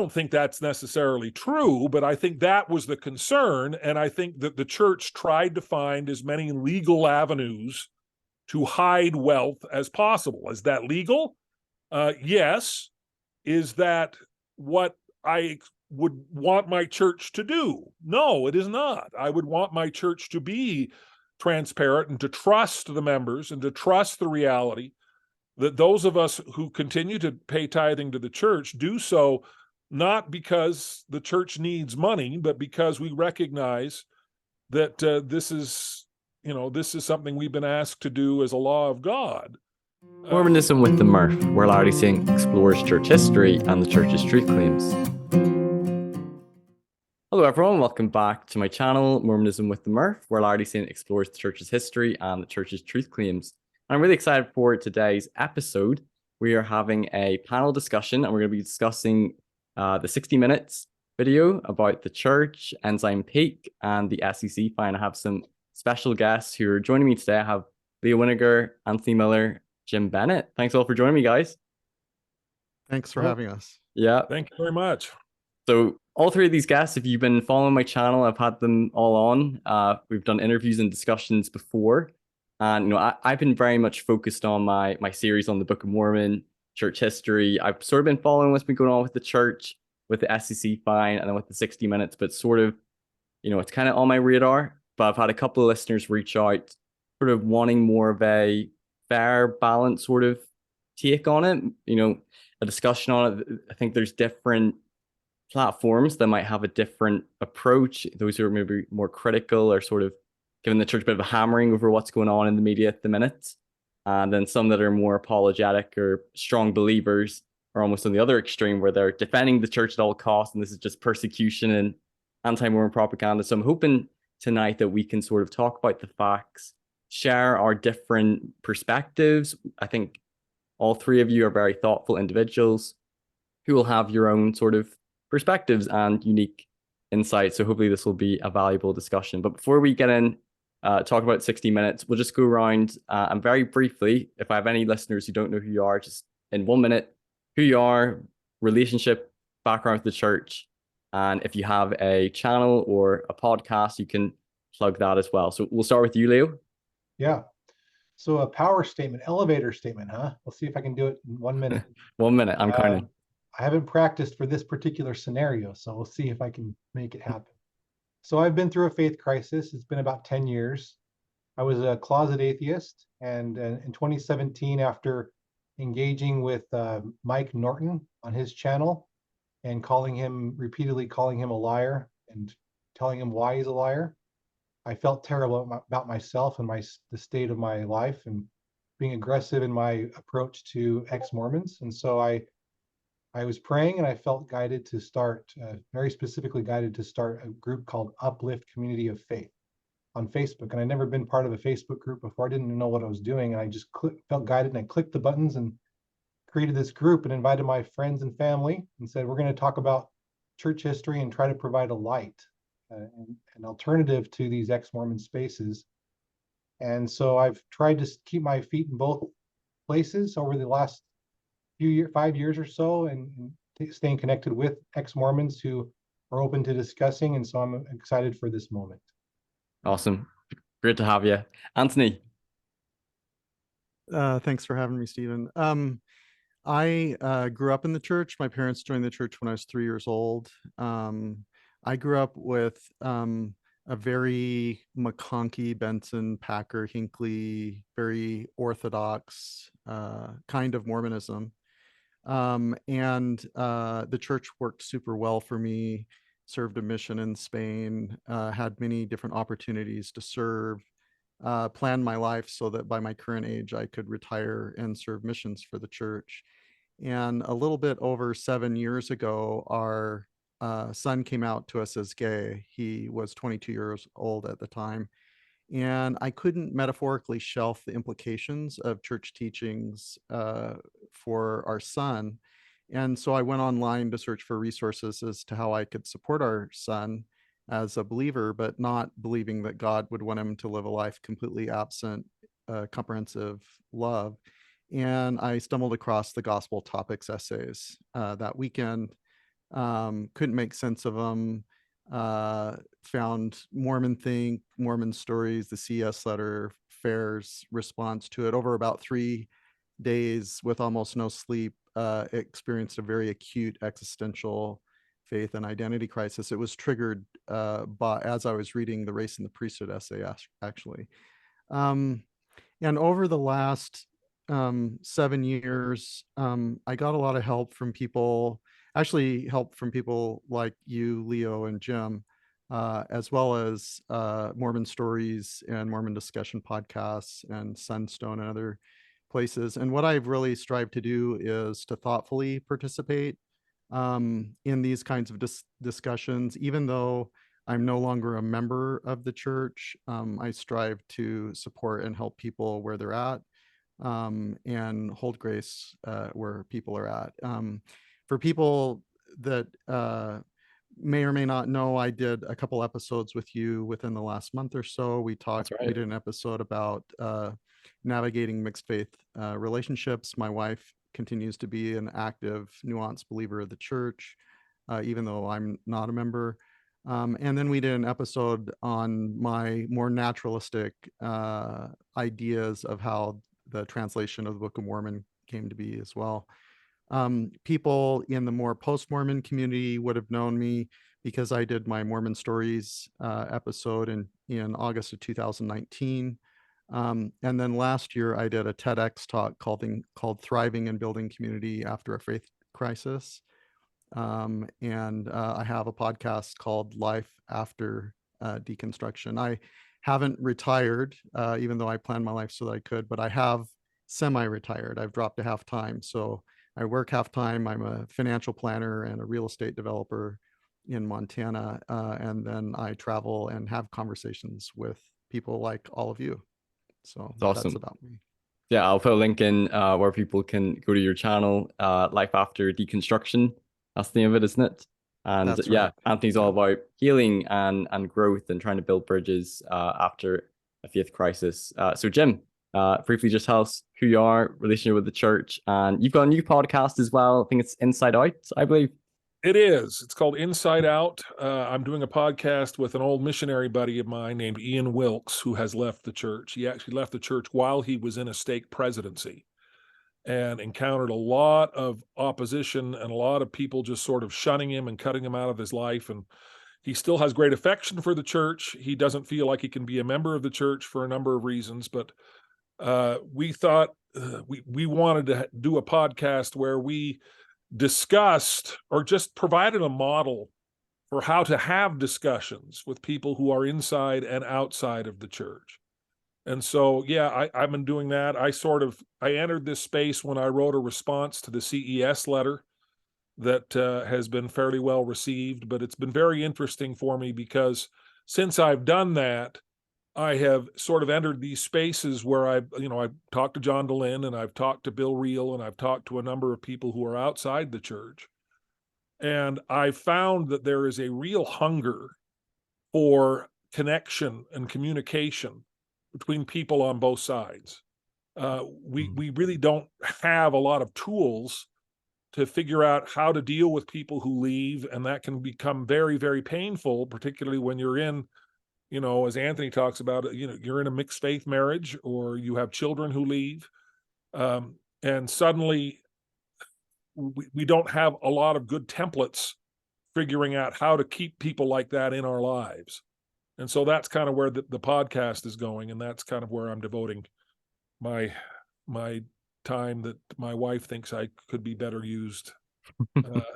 don't think that's necessarily true, but I think that was the concern. And I think that the church tried to find as many legal avenues to hide wealth as possible. Is that legal? Yes. Is that what I would want my church to do? No, it is not. I would want my church to be transparent and to trust the members and to trust the reality that those of us who continue to pay tithing to the church do so not because the church needs money, but because we recognize that this is something we've been asked to do as a law of God. Mormonism with the Murph, where Latter-day Saint explores church history and the church's truth claims. Hello everyone, welcome back to my channel, Mormonism with the Murph, where Latter-day Saint explores the church's history and the church's truth claims. And I'm really excited for today's episode. We are having a panel discussion and we're going to be discussing the 60 Minutes video about the church, Ensign Peak, and the SEC fine. I have some special guests who are joining me today. I have Leo Winegar, Anthony Miller, Jim Bennett. Thanks all for joining me, guys. Thanks for having us. Yeah. Thank you very much. So all three of these guests, if you've been following my channel, I've had them all on. We've done interviews and discussions before. And I've been very much focused on my series on the Book of Mormon, church history. I've sort of been following what's been going on with the church, with the SEC fine, and then with the 60 Minutes, but sort of, it's kind of on my radar. But I've had a couple of listeners reach out, sort of wanting more of a fair, balanced sort of take on it, a discussion on it. I think there's different platforms that might have a different approach. Those who are maybe more critical or sort of giving the church a bit of a hammering over what's going on in the media at the minute. And then some that are more apologetic or strong believers are almost on the other extreme where they're defending the church at all costs. And this is just persecution and anti-Mormon propaganda. So I'm hoping tonight that we can sort of talk about the facts, share our different perspectives. I think all three of you are very thoughtful individuals who will have your own sort of perspectives and unique insights. So hopefully this will be a valuable discussion. But before we get in, talk about 60 Minutes, we'll just go around and very briefly, if I have any listeners who don't know who you are, just in 1 minute, who you are, relationship, background with the church, and if you have a channel or a podcast, you can plug that as well. So we'll start with you, Leo. Yeah. So a power statement, elevator statement, huh? We'll see if I can do it in 1 minute. 1 minute, I'm counting. I haven't practiced for this particular scenario, so we'll see if I can make it happen. So I've been through a faith crisis. It's been about 10 years. I was a closet atheist, and in 2017, after engaging with Mike Norton on his channel and repeatedly calling him a liar and telling him why he's a liar, I felt terrible about myself and the state of my life and being aggressive in my approach to ex-Mormons. And so I was praying and I felt guided to start, very specifically guided to start a group called Uplift Community of Faith on Facebook. And I'd never been part of a Facebook group before. I didn't know what I was doing. And I just felt guided and I clicked the buttons and created this group and invited my friends and family and said, we're going to talk about church history and try to provide a light, an alternative to these ex-Mormon spaces. And so I've tried to keep my feet in both places over the last 5 years or so, and staying connected with ex-Mormons who are open to discussing. And so I'm excited for this moment. Awesome. Great to have you. Anthony. Thanks for having me, Stephen. I grew up in the church. My parents joined the church when I was 3 years old. I grew up with a very McConkie, Benson, Packer, Hinckley, very orthodox kind of Mormonism. And the church worked super well for me, served a mission in Spain, had many different opportunities to serve, planned my life so that by my current age, I could retire and serve missions for the church. And a little bit over 7 years ago, our son came out to us as gay. He was 22 years old at the time. And I couldn't metaphorically shelf the implications of church teachings for our son. And so I went online to search for resources as to how I could support our son as a believer, but not believing that God would want him to live a life completely absent comprehensive love. And I stumbled across the Gospel Topics essays that weekend, couldn't make sense of them. Found Mormon Think, Mormon Stories, the CS letter, Fair's response to it over about 3 days with almost no sleep, experienced a very acute existential faith and identity crisis. It was triggered as I was reading the Race and the Priesthood essay, actually. And over the last 7 years, I got a lot of help from people, actually help from people like you, Leo, and Jim, as well as Mormon Stories and Mormon Discussion podcasts and Sunstone and other places. And what I've really strived to do is to thoughtfully participate in these kinds of discussions, even though I'm no longer a member of the church. I strive to support and help people where they're at, and hold grace where people are at. For people that may or may not know, I did a couple episodes with you within the last month or so. We did an episode about navigating mixed faith relationships. My wife continues to be an active, nuanced believer of the church, even though I'm not a member. And then we did an episode on my more naturalistic ideas of how the translation of the Book of Mormon came to be as well. People in the more post-Mormon community would have known me because I did my Mormon Stories episode in August of 2019. And then last year I did a TEDx talk called Thriving and Building Community After a Faith Crisis. And I have a podcast called Life After Deconstruction. I haven't retired, even though I planned my life so that I could, but I have semi-retired. I've dropped to half time. So I work half time. I'm a financial planner and a real estate developer in Montana. And then I travel and have conversations with people like all of you. So That's that's about me. Yeah, I'll put a link in where people can go to your channel, Life After Deconstruction. That's the name of it, isn't it? And That's yeah, right. Anthony's all about healing and growth and trying to build bridges after a faith crisis. So Jim, briefly just tell us who you are, relationship with the church, and you've got a new podcast as well. I think it's Inside Out, I believe. It is. It's called Inside Out. I'm doing a podcast with an old missionary buddy of mine named Ian Wilkes, who has left the church. He actually left the church while he was in a stake presidency and encountered a lot of opposition and a lot of people just sort of shunning him and cutting him out of his life. And he still has great affection for the church. He doesn't feel like he can be a member of the church for a number of reasons, but we thought we wanted to do a podcast where we discussed or just provided a model for how to have discussions with people who are inside and outside of the church. And so, yeah, I've been doing that. I entered this space when I wrote a response to the CES letter that has been fairly well received, but it's been very interesting for me because since I've done that, I have sort of entered these spaces where I've talked to John DeLynn and I've talked to Bill Reel and I've talked to a number of people who are outside the church. And I found that there is a real hunger for connection and communication between people on both sides. We really don't have a lot of tools to figure out how to deal with people who leave, and that can become very, very painful, particularly when you're in, as Anthony talks about, you're in a mixed faith marriage or you have children who leave, and suddenly we don't have a lot of good templates figuring out how to keep people like that in our lives. And so that's kind of where the podcast is going, and that's kind of where I'm devoting my time that my wife thinks I could be better used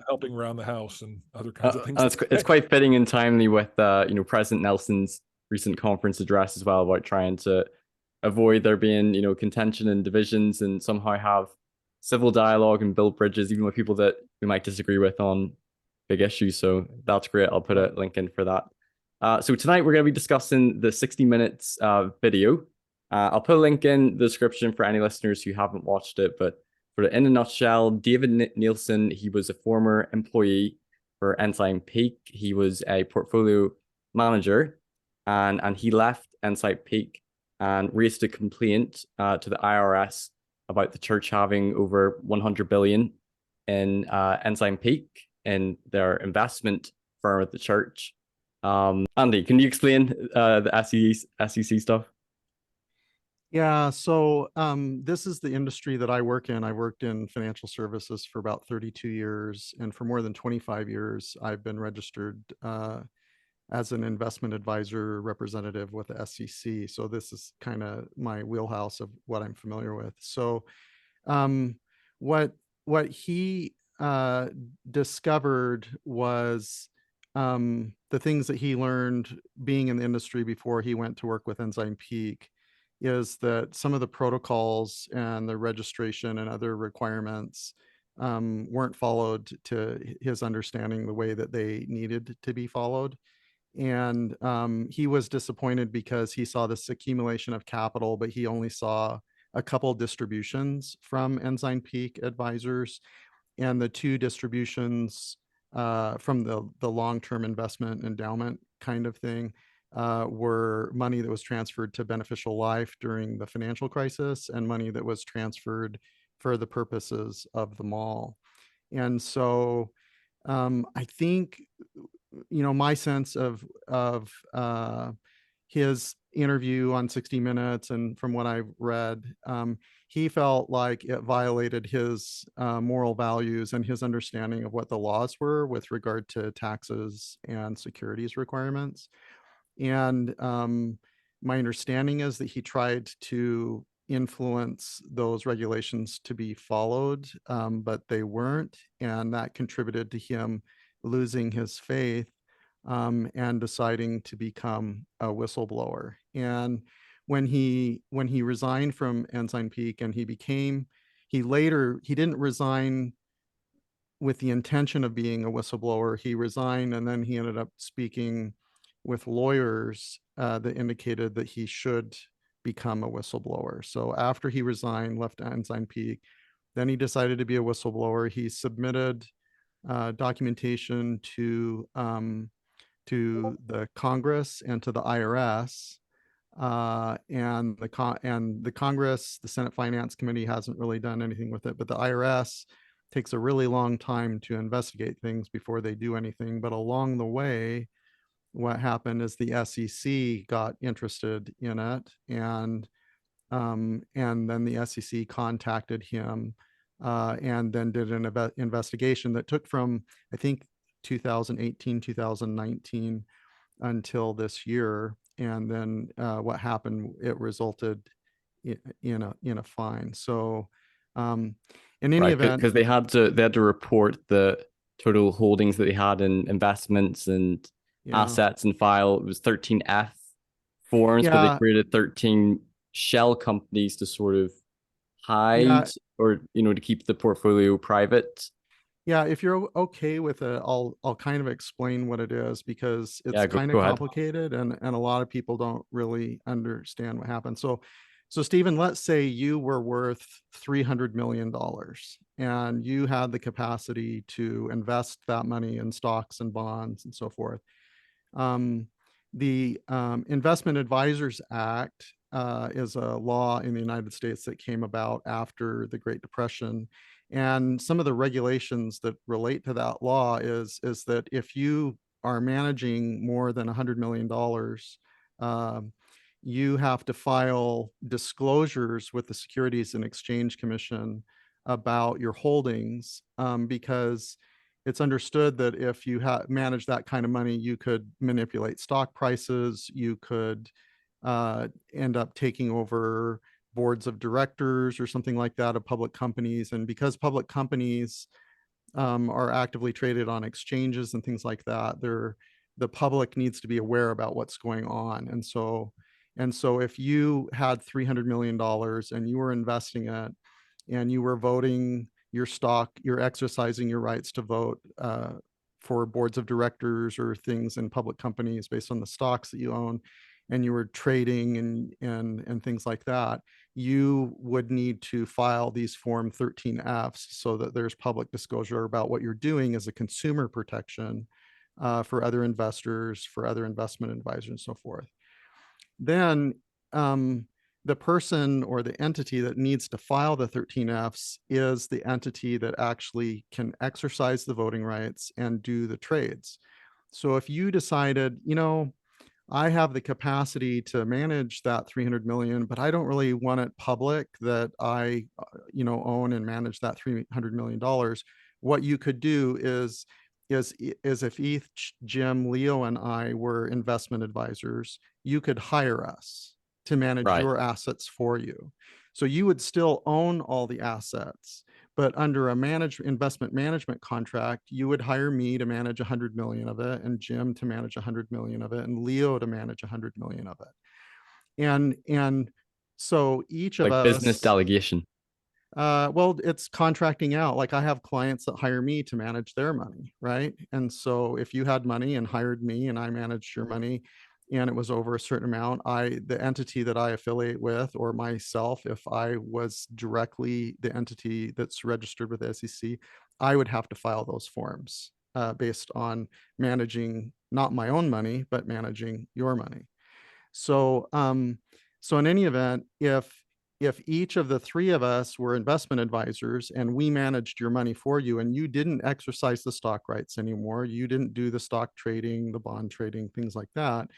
helping around the house and other kinds of things. It's quite fitting and timely with President Nelson's recent conference address as well, about trying to avoid there being contention and divisions and somehow have civil dialogue and build bridges even with people that we might disagree with on big issues. So that's great. I'll put a link in for that. So tonight we're going to be discussing the 60 minutes video. I'll put a link in the description for any listeners who haven't watched it, but in a nutshell, David Nielsen, he was a former employee for Ensign Peak. He was a portfolio manager, and he left Ensign Peak and raised a complaint to the IRS about the church having over 100 billion in Ensign Peak. in their investment firm at the church. Andy, can you explain the SEC stuff? Yeah, so this is the industry that I work in. I worked in financial services for about 32 years, and for more than 25 years, I've been registered as an investment advisor representative with the SEC. So this is kind of my wheelhouse of what I'm familiar with. So what he discovered was the things that he learned being in the industry before he went to work with Ensign Peak is that some of the protocols and the registration and other requirements weren't followed to his understanding the way that they needed to be followed. And he was disappointed because he saw this accumulation of capital, but he only saw a couple distributions from Ensign Peak advisors, and the two distributions from the long-term investment endowment kind of thing were money that was transferred to Beneficial Life during the financial crisis and money that was transferred for the purposes of the mall. And so I think, my sense of his interview on 60 Minutes and from what I've read, he felt like it violated his moral values and his understanding of what the laws were with regard to taxes and securities requirements. And my understanding is that he tried to influence those regulations to be followed, but they weren't. And that contributed to him losing his faith and deciding to become a whistleblower. And when he resigned from Ensign Peak and he didn't resign with the intention of being a whistleblower. He resigned and then he ended up speaking with lawyers that indicated that he should become a whistleblower. So after he resigned, left Ensign Peak, then he decided to be a whistleblower. He submitted documentation to the Congress and to the IRS. And the Congress, the Senate Finance Committee hasn't really done anything with it, but the IRS takes a really long time to investigate things before they do anything. But along the way, what happened is the SEC got interested in it, and then the SEC contacted him and then did an investigation that took from, I think, 2018, 2019 until this year. And then what happened, it resulted in a fine. So in any event, because they had to report the total holdings that they had in investments and assets and file. It was 13F forms, but they created 13 shell companies to sort of hide or to keep the portfolio private. Yeah, if you're okay with it, I'll kind of explain what it is, because it's kind of complicated and a lot of people don't really understand what happened. So Stephen, let's say you were worth $300 million and you had the capacity to invest that money in stocks and bonds and so forth. The Investment Advisors Act is a law in the United States that came about after the Great Depression. And some of the regulations that relate to that law is that if you are managing more than $100 million, you have to file disclosures with the Securities and Exchange Commission about your holdings, because it's understood that if you manage that kind of money, you could manipulate stock prices, you could end up taking over boards of directors or something like that of public companies. And because public companies are actively traded on exchanges and things like that, the public needs to be aware about what's going on. And so if you had $300 million and you were investing it and you were voting your stock, you're exercising your rights to vote for boards of directors or things in public companies based on the stocks that you own, and you were trading and things like that, you would need to file these Form 13Fs so that there's public disclosure about what you're doing as a consumer protection for other investors, for other investment advisors, and so forth. Then the person or the entity that needs to file the 13Fs is the entity that actually can exercise the voting rights and do the trades. So if you decided, I have the capacity to manage that 300 million, but I don't really want it public that I, own and manage that $300 million. What you could do is if each Jim, Leo, and I were investment advisors, you could hire us to manage Right. your assets for you. So you would still own all the assets, but under a investment management contract, you would hire me to manage 100 million of it, and Jim to manage 100 million of it, and Leo to manage 100 million of it. And so each of Like us, business delegation. well, it's contracting out. Like I have clients that hire me to manage their money, right? And so if you had money and hired me and I managed your money and it was over a certain amount, the entity that I affiliate with, or myself, if I was directly the entity that's registered with the SEC, I would have to file those forms based on managing not my own money, but managing your money. So, so in any event, if each of the three of us were investment advisors and we managed your money for you and you didn't exercise the stock rights anymore, you didn't do the stock trading, the bond trading, things like that,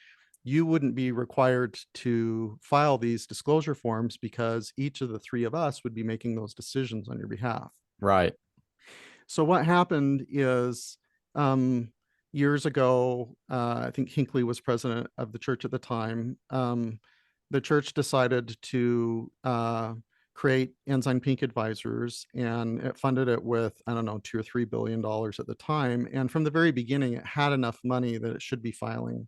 you wouldn't be required to file these disclosure forms because each of the three of us would be making those decisions on your behalf. Right. So what happened is years ago, I think Hinckley was president of the church at the time. The church decided to create Ensign Peak Advisors, and it funded it with, I don't know, $2 or $3 billion at the time. And from the very beginning, it had enough money that it should be filing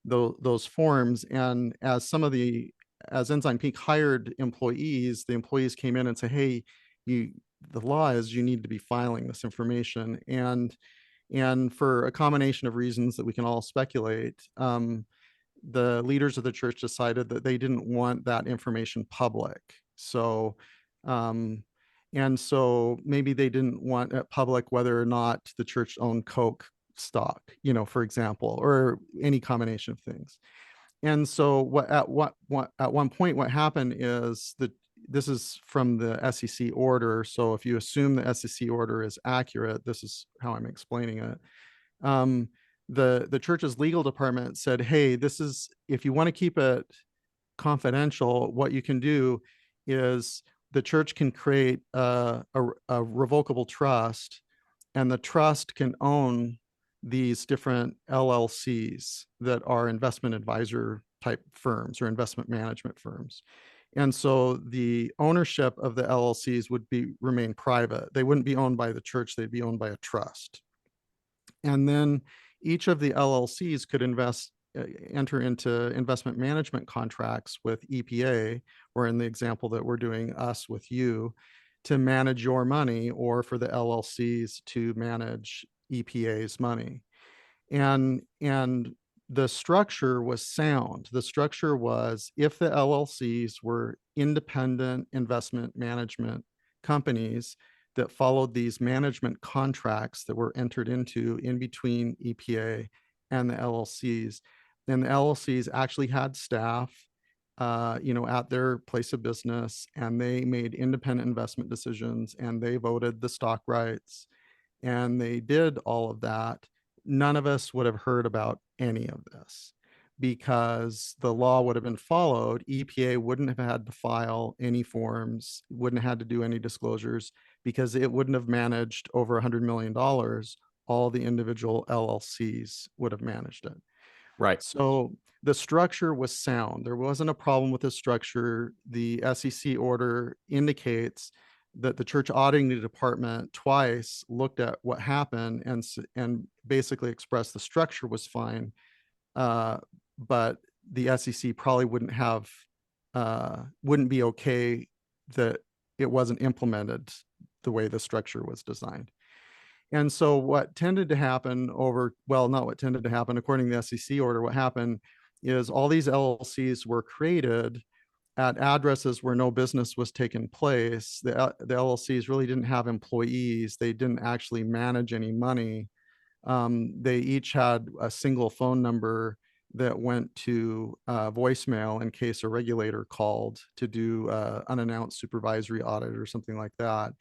those forms. And as Ensign Peak hired employees, the employees came in and said, hey, the law is you need to be filing this information. And for a combination of reasons that we can all speculate, the leaders of the church decided that they didn't want that information public. So, and so maybe they didn't want it public whether or not the church owned Coke stock, for example, or any combination of things. And so at one point, what happened is that this is from the SEC order. So if you assume the SEC order is accurate, this is how I'm explaining it. The church's legal department said, hey, if you want to keep it confidential, what you can do is the church can create a revocable trust, and the trust can own these different LLCs that are investment advisor type firms or investment management firms. And so the ownership of the LLCs would remain private. They wouldn't be owned by the church, they'd be owned by a trust. And then each of the LLCs could enter into investment management contracts with EPA, or in the example that we're doing, us with you, to manage your money, or for the LLCs to manage EPA's money. And the structure was sound. The structure was, if the LLCs were independent investment management companies that followed these management contracts that were entered into in between EPA and the LLCs, and the LLCs actually had staff, at their place of business, and they made independent investment decisions, and they voted the stock rights, and they did all of that, none of us would have heard about any of this because the law would have been followed. EPA wouldn't have had to file any forms, wouldn't have had to do any disclosures, because it wouldn't have managed over $100 million. All the individual LLCs would have managed it. Right. So the structure was sound. There wasn't a problem with the structure. The SEC order indicates that the church auditing department twice looked at what happened and basically expressed the structure was fine, but the SEC probably wouldn't be okay that it wasn't implemented the way the structure was designed. And so what tended to happen not what tended to happen, according to the SEC order, what happened is all these LLCs were created at addresses where no business was taking place. The LLCs really didn't have employees. They didn't actually manage any money. They each had a single phone number that went to voicemail in case a regulator called to do unannounced supervisory audit or something like that.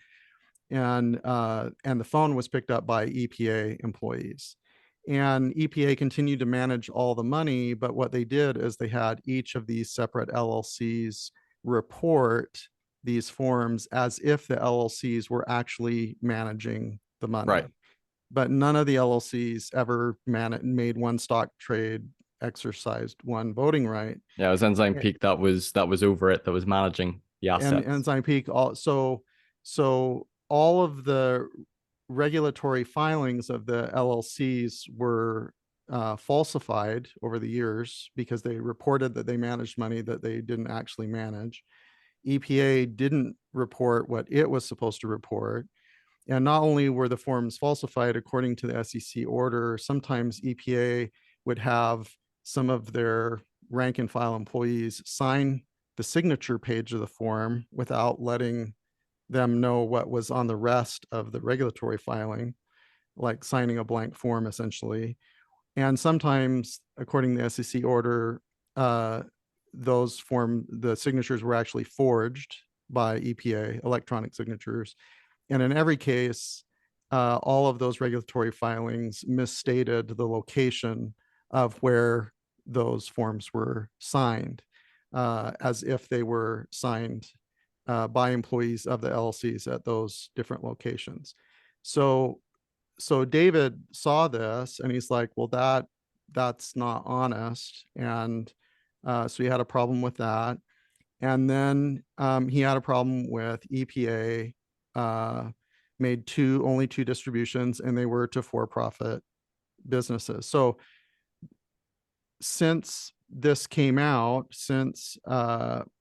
And the phone was picked up by EPA employees. And EPA continued to manage all the money, but what they did is they had each of these separate LLCs report these forms as if the LLCs were actually managing the money. Right. But none of the LLCs ever made one stock trade, exercised one voting right. Yeah, it was Ensign Peak that was over it, that was managing the And assets. Ensign Peak also, so all of the regulatory filings of the LLCs were falsified over the years because they reported that they managed money that they didn't actually manage. EPA didn't report what it was supposed to report. And not only were the forms falsified according to the SEC order, sometimes EPA would have some of their rank and file employees sign the signature page of the form without letting them know what was on the rest of the regulatory filing, like signing a blank form essentially. And sometimes, according to the SEC order, the signatures were actually forged by EPA, electronic signatures. And in every case, all of those regulatory filings misstated the location of where those forms were signed, as if they were signed by employees of the LLCs at those different locations. So David saw this and he's like, well, that's not honest. And so he had a problem with that. And then he had a problem with EPA made only two distributions, and they were to for-profit businesses. So since this came out, since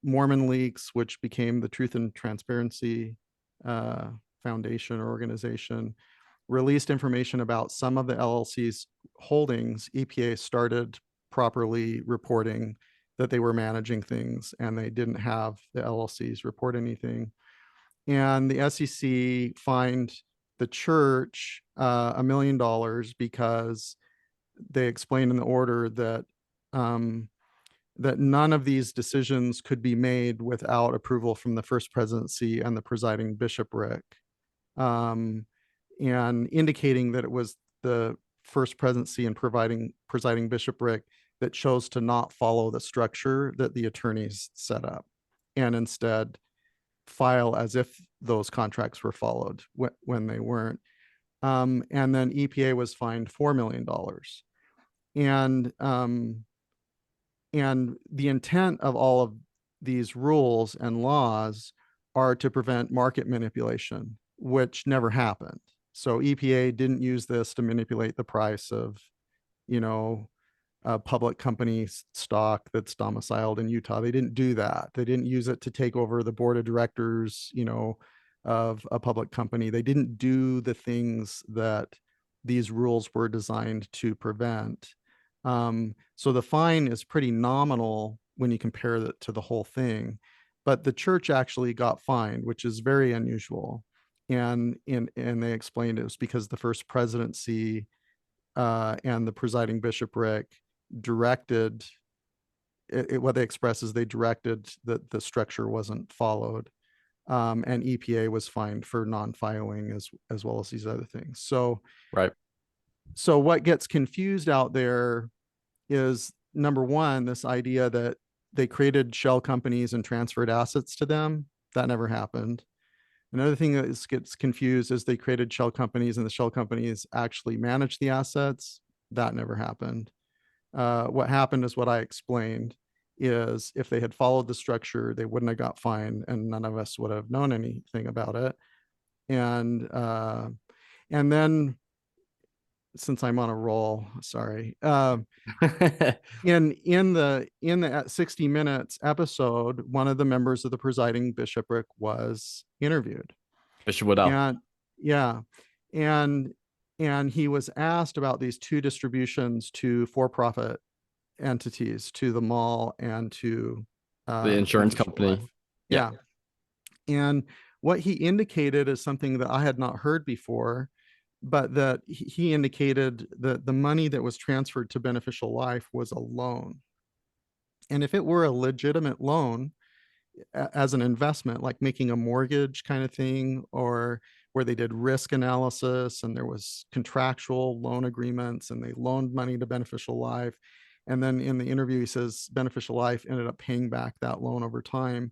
Mormon Leaks, which became the Truth and Transparency Foundation or organization, released information about some of the LLC's holdings, EPA started properly reporting that they were managing things and they didn't have the LLCs report anything. And the SEC fined the church $1 million because they explained in the order that that none of these decisions could be made without approval from the First Presidency and the presiding bishopric, and indicating that it was the First Presidency and presiding bishopric that chose to not follow the structure that the attorneys set up, and instead file as if those contracts were followed when they weren't. And then EPA was fined $4 million. And the intent of all of these rules and laws are to prevent market manipulation, which never happened. So EPA didn't use this to manipulate the price of, a public company stock that's domiciled in Utah. They didn't do that. They didn't use it to take over the board of directors, of a public company. They didn't do the things that these rules were designed to prevent. So the fine is pretty nominal when you compare it to the whole thing, but the church actually got fined, which is very unusual. And they explained it was because the First Presidency and the presiding bishopric directed what they express is they directed that the structure wasn't followed, and EPA was fined for non-filing as well as these other things. So right. So what gets confused out there is, number one, this idea that they created shell companies and transferred assets to them. That never happened. Another thing that gets confused is they created shell companies and the shell companies actually managed the assets. That never happened. What happened is what I explained, is if they had followed the structure, they wouldn't have got fined and none of us would have known anything about it. And then, since I'm on a roll, sorry, in the 60 Minutes episode, one of the members of the presiding bishopric was interviewed. Bishop Woodell. And yeah, and he was asked about these two distributions to for-profit entities, to the mall and to the insurance company. Yeah. And what he indicated is something that I had not heard before, but that he indicated that the money that was transferred to Beneficial Life was a loan. And if it were a legitimate loan as an investment, like making a mortgage kind of thing, or where they did risk analysis and there was contractual loan agreements and they loaned money to Beneficial Life. And then in the interview, he says Beneficial Life ended up paying back that loan over time.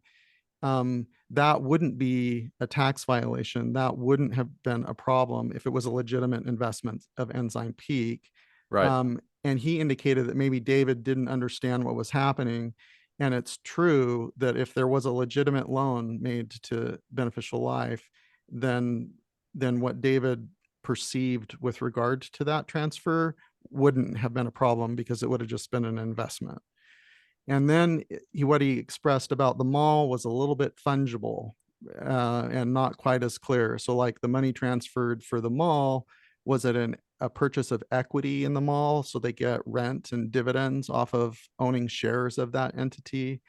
That wouldn't be a tax violation. That wouldn't have been a problem if it was a legitimate investment of Ensign Peak. Right. And he indicated that maybe David didn't understand what was happening. And it's true that if there was a legitimate loan made to Beneficial Life, then what David perceived with regard to that transfer wouldn't have been a problem because it would have just been an investment. And then what he expressed about the mall was a little bit fungible and not quite as clear. So like the money transferred for the mall, was it a purchase of equity in the mall? So they get rent and dividends off of owning shares of that entity.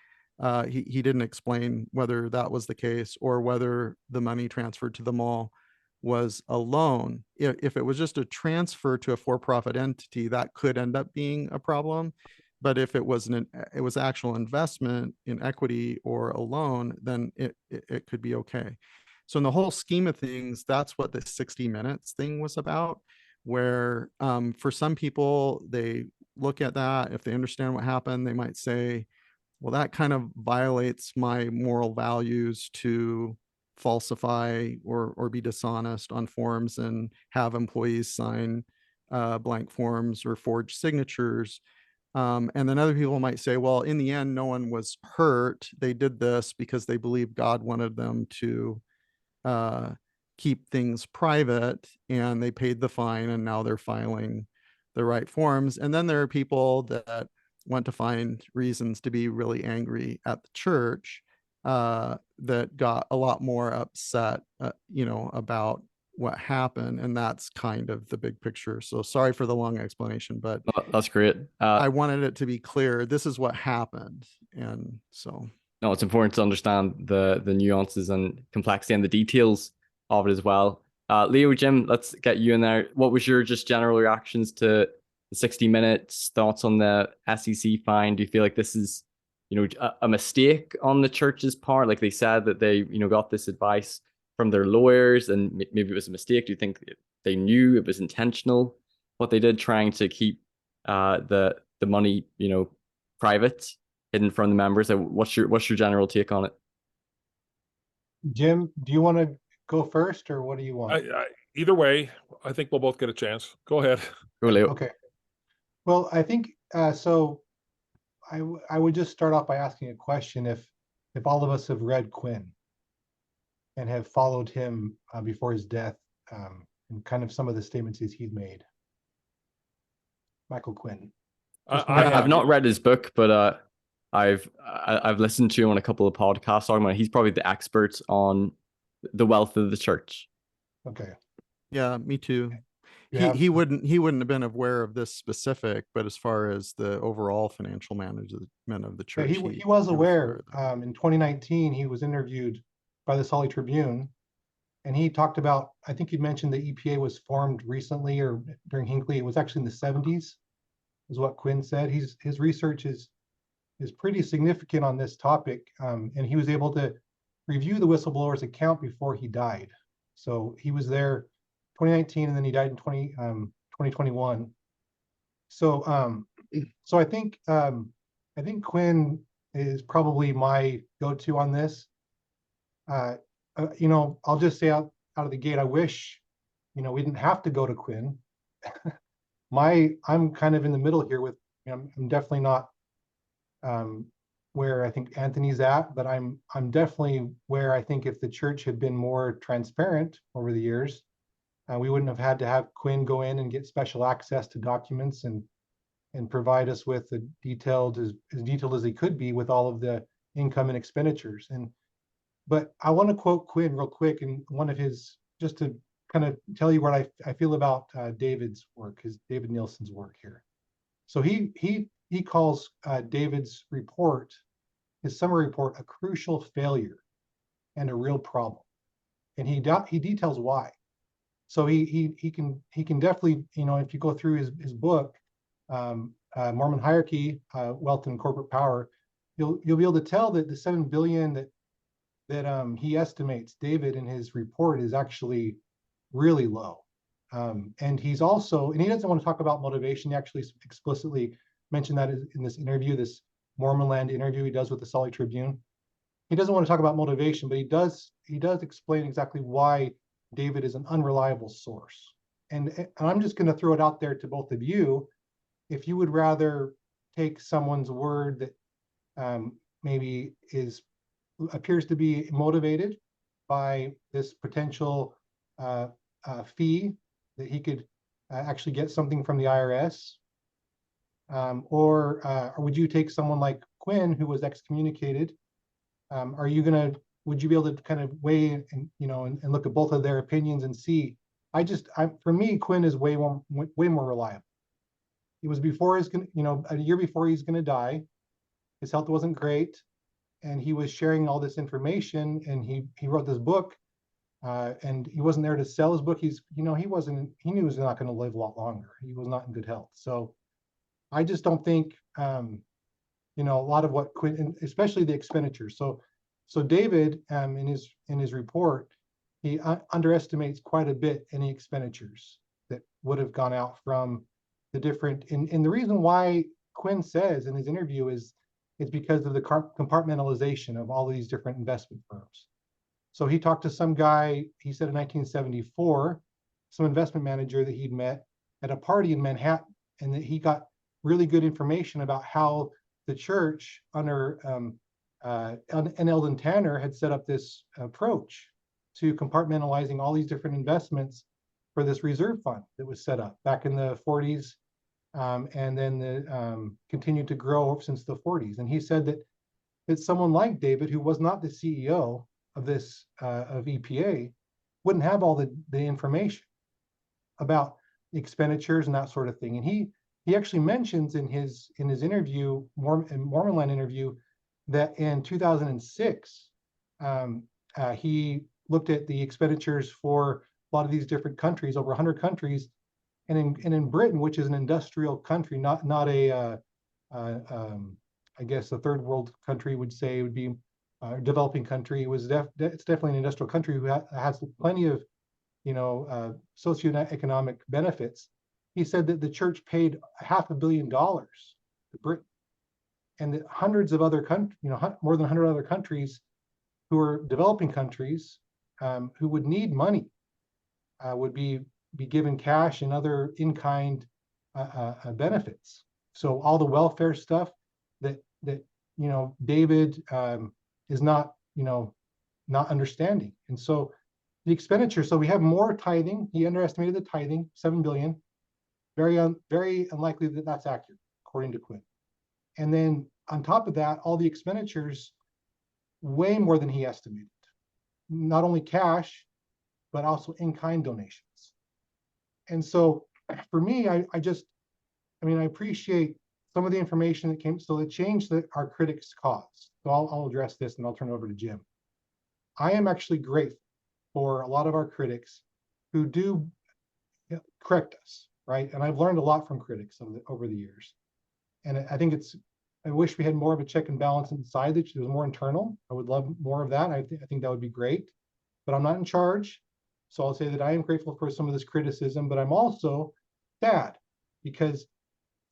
He didn't explain whether that was the case or whether the money transferred to the mall was a loan. If it was just a transfer to a for-profit entity, that could end up being a problem. But if it was actual investment in equity or a loan, then it could be okay. So in the whole scheme of things, that's what the 60 minutes thing was about, where for some people, they look at that. If they understand what happened, they might say, well, that kind of violates my moral values to falsify or be dishonest on forms and have employees sign blank forms or forge signatures. And then other people might say, well, in the end, no one was hurt. They did this because they believed God wanted them to keep things private, and they paid the fine, and now they're filing the right forms. And then there are people that want to find reasons to be really angry at the church that got a lot more upset, about what happened. And that's kind of the big picture. So sorry for the long explanation, but That's great. I wanted it to be clear. This is what happened. And so. No, it's important to understand the nuances and complexity and the details of it as well. Leo, Jim, let's get you in there. What was your just general reactions to the 60 minutes, thoughts on the SEC fine? Do you feel like this is, a mistake on the church's part? Like they said that they, got this advice from their lawyers and maybe it was a mistake. Do you think they knew it was intentional, what they did, trying to keep the money, private, hidden from the members? What's your general take on it? Jim, do you want to go first, or what do you want? Either way, I think we'll both get a chance. Go ahead. Go, Leo. Okay. Well, I think so. I would just start off by asking a question: if all of us have read Quinn and have followed him before his death, and kind of some of the statements he's made. Michael Quinn. I've not read his book, but I've listened to him on a couple of podcasts talking about it. He's probably the expert on the wealth of the church. Okay. Yeah, me too. He wouldn't have been aware of this specific, but as far as the overall financial management of the church, he was aware. In 2019, he was interviewed by the Salt Lake Tribune, and he talked about, I think you mentioned the EPA was formed recently or during Hinckley. It was actually in the 70s, is what Quinn said. His research is pretty significant on this topic, and he was able to review the whistleblower's account before he died. So he was there 2019, and then he died in 2021. So I think Quinn is probably my go-to on this. I'll just say out of the gate, I wish we didn't have to go to Quinn. I'm kind of in the middle here with, I'm definitely not where I think Anthony's at, but I'm definitely where I think if the church had been more transparent over the years, we wouldn't have had to have Quinn go in and get special access to documents and provide us with as detailed as he could be with all of the income and expenditures. But I want to quote Quinn real quick, and one of his, just to kind of tell you what I feel about David's work, David Nielsen's work here. So he calls David's report, his summary report, a crucial failure and a real problem, and he details why. So he can definitely, you know, if you go through his book, Mormon Hierarchy, Wealth and Corporate Power, you'll be able to tell that the 7 billion that he estimates, David, in his report, is actually really low. And he's also, and he doesn't want to talk about motivation. He actually explicitly mentioned that in this interview, this Mormon Land interview he does with the Salt Lake Tribune. He doesn't want to talk about motivation, but he does explain exactly why David is an unreliable source. And I'm just going to throw it out there to both of you. If you would rather take someone's word that maybe appears to be motivated by this potential fee that he could actually get something from the IRS, or would you take someone like Quinn, who was excommunicated? Would you be able to kind of weigh and, you know, and look at both of their opinions and see? For me, Quinn is way more reliable. It was before a year before he's going to die. His health wasn't great, and he was sharing all this information, and he wrote this book, and he wasn't there to sell his book. He knew he was not going to live a lot longer. He was not in good health. So I just don't think, a lot of what Quinn, especially the expenditures. So David, in his report, he underestimates quite a bit any expenditures that would have gone out from the different. And the reason why Quinn says in his interview is it's because of the compartmentalization of all these different investment firms. So he talked to some guy, he said in 1974, some investment manager that he'd met at a party in Manhattan, and that he got really good information about how the church under Eldon Tanner had set up this approach to compartmentalizing all these different investments for this reserve fund that was set up back in the 40s, and then continued to grow since the 40s. And he said that someone like David, who was not the CEO of this of EPA, wouldn't have all the information about expenditures and that sort of thing. And he actually mentions in his interview, Mormon Land interview, that in 2006, he looked at the expenditures for a lot of these different countries, over 100 countries, and in Britain, which is an industrial country, not a I guess a third world country would say, would be a developing country. It's definitely an industrial country who has plenty of socioeconomic benefits. He said that the church paid $500 million to Britain, and that hundreds of other countries, more than 100 other countries who are developing countries, who would need money, would be given cash and other in-kind benefits. So all the welfare stuff that David is not understanding. And so the expenditure, so we have more tithing. He underestimated the tithing, 7 billion. Very unlikely that that's accurate, according to Quinn. And then on top of that, all the expenditures, way more than he estimated. Not only cash, but also in-kind donations. And so for me, I appreciate some of the information that came, so the change that our critics caused. So I'll address this and I'll turn it over to Jim. I am actually grateful for a lot of our critics who do correct us, right? And I've learned a lot from critics over the years. And I think I wish we had more of a check and balance inside, that it was more internal. I would love more of that. I think that would be great, but I'm not in charge. So I'll say that I am grateful for some of this criticism, but I'm also sad because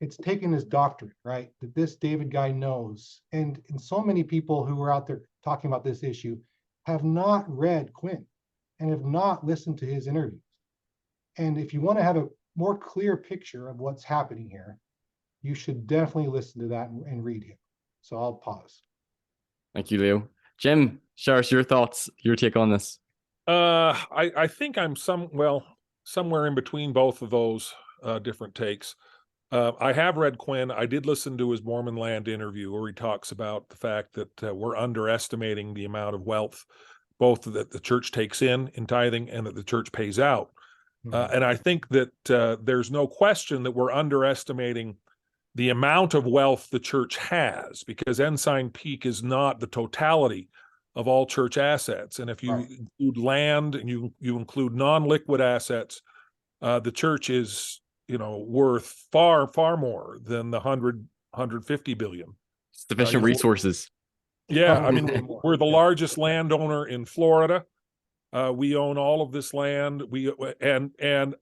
it's taken his doctorate, right? That this David guy knows. And so many people who are out there talking about this issue have not read Quinn and have not listened to his interviews. And if you want to have a more clear picture of what's happening here, you should definitely listen to that and read him. So I'll pause. Thank you, Leo. Jim, share us your thoughts, your take on this. I think I'm somewhere in between both of those different takes. I have read Quinn. I did listen to his Mormon Land interview where he talks about the fact that we're underestimating the amount of wealth, both that the church takes in tithing and that the church pays out. Mm-hmm. And I think that there's no question that we're underestimating the amount of wealth the church has, because Ensign Peak is not the totality of all church assets. And if you Right. include land and you include non-liquid assets, the church is, worth far, far more than the 150 billion. Sufficient resources. Yeah, I Probably mean, way more. we're the Yeah. largest landowner in Florida. We own all of this land. And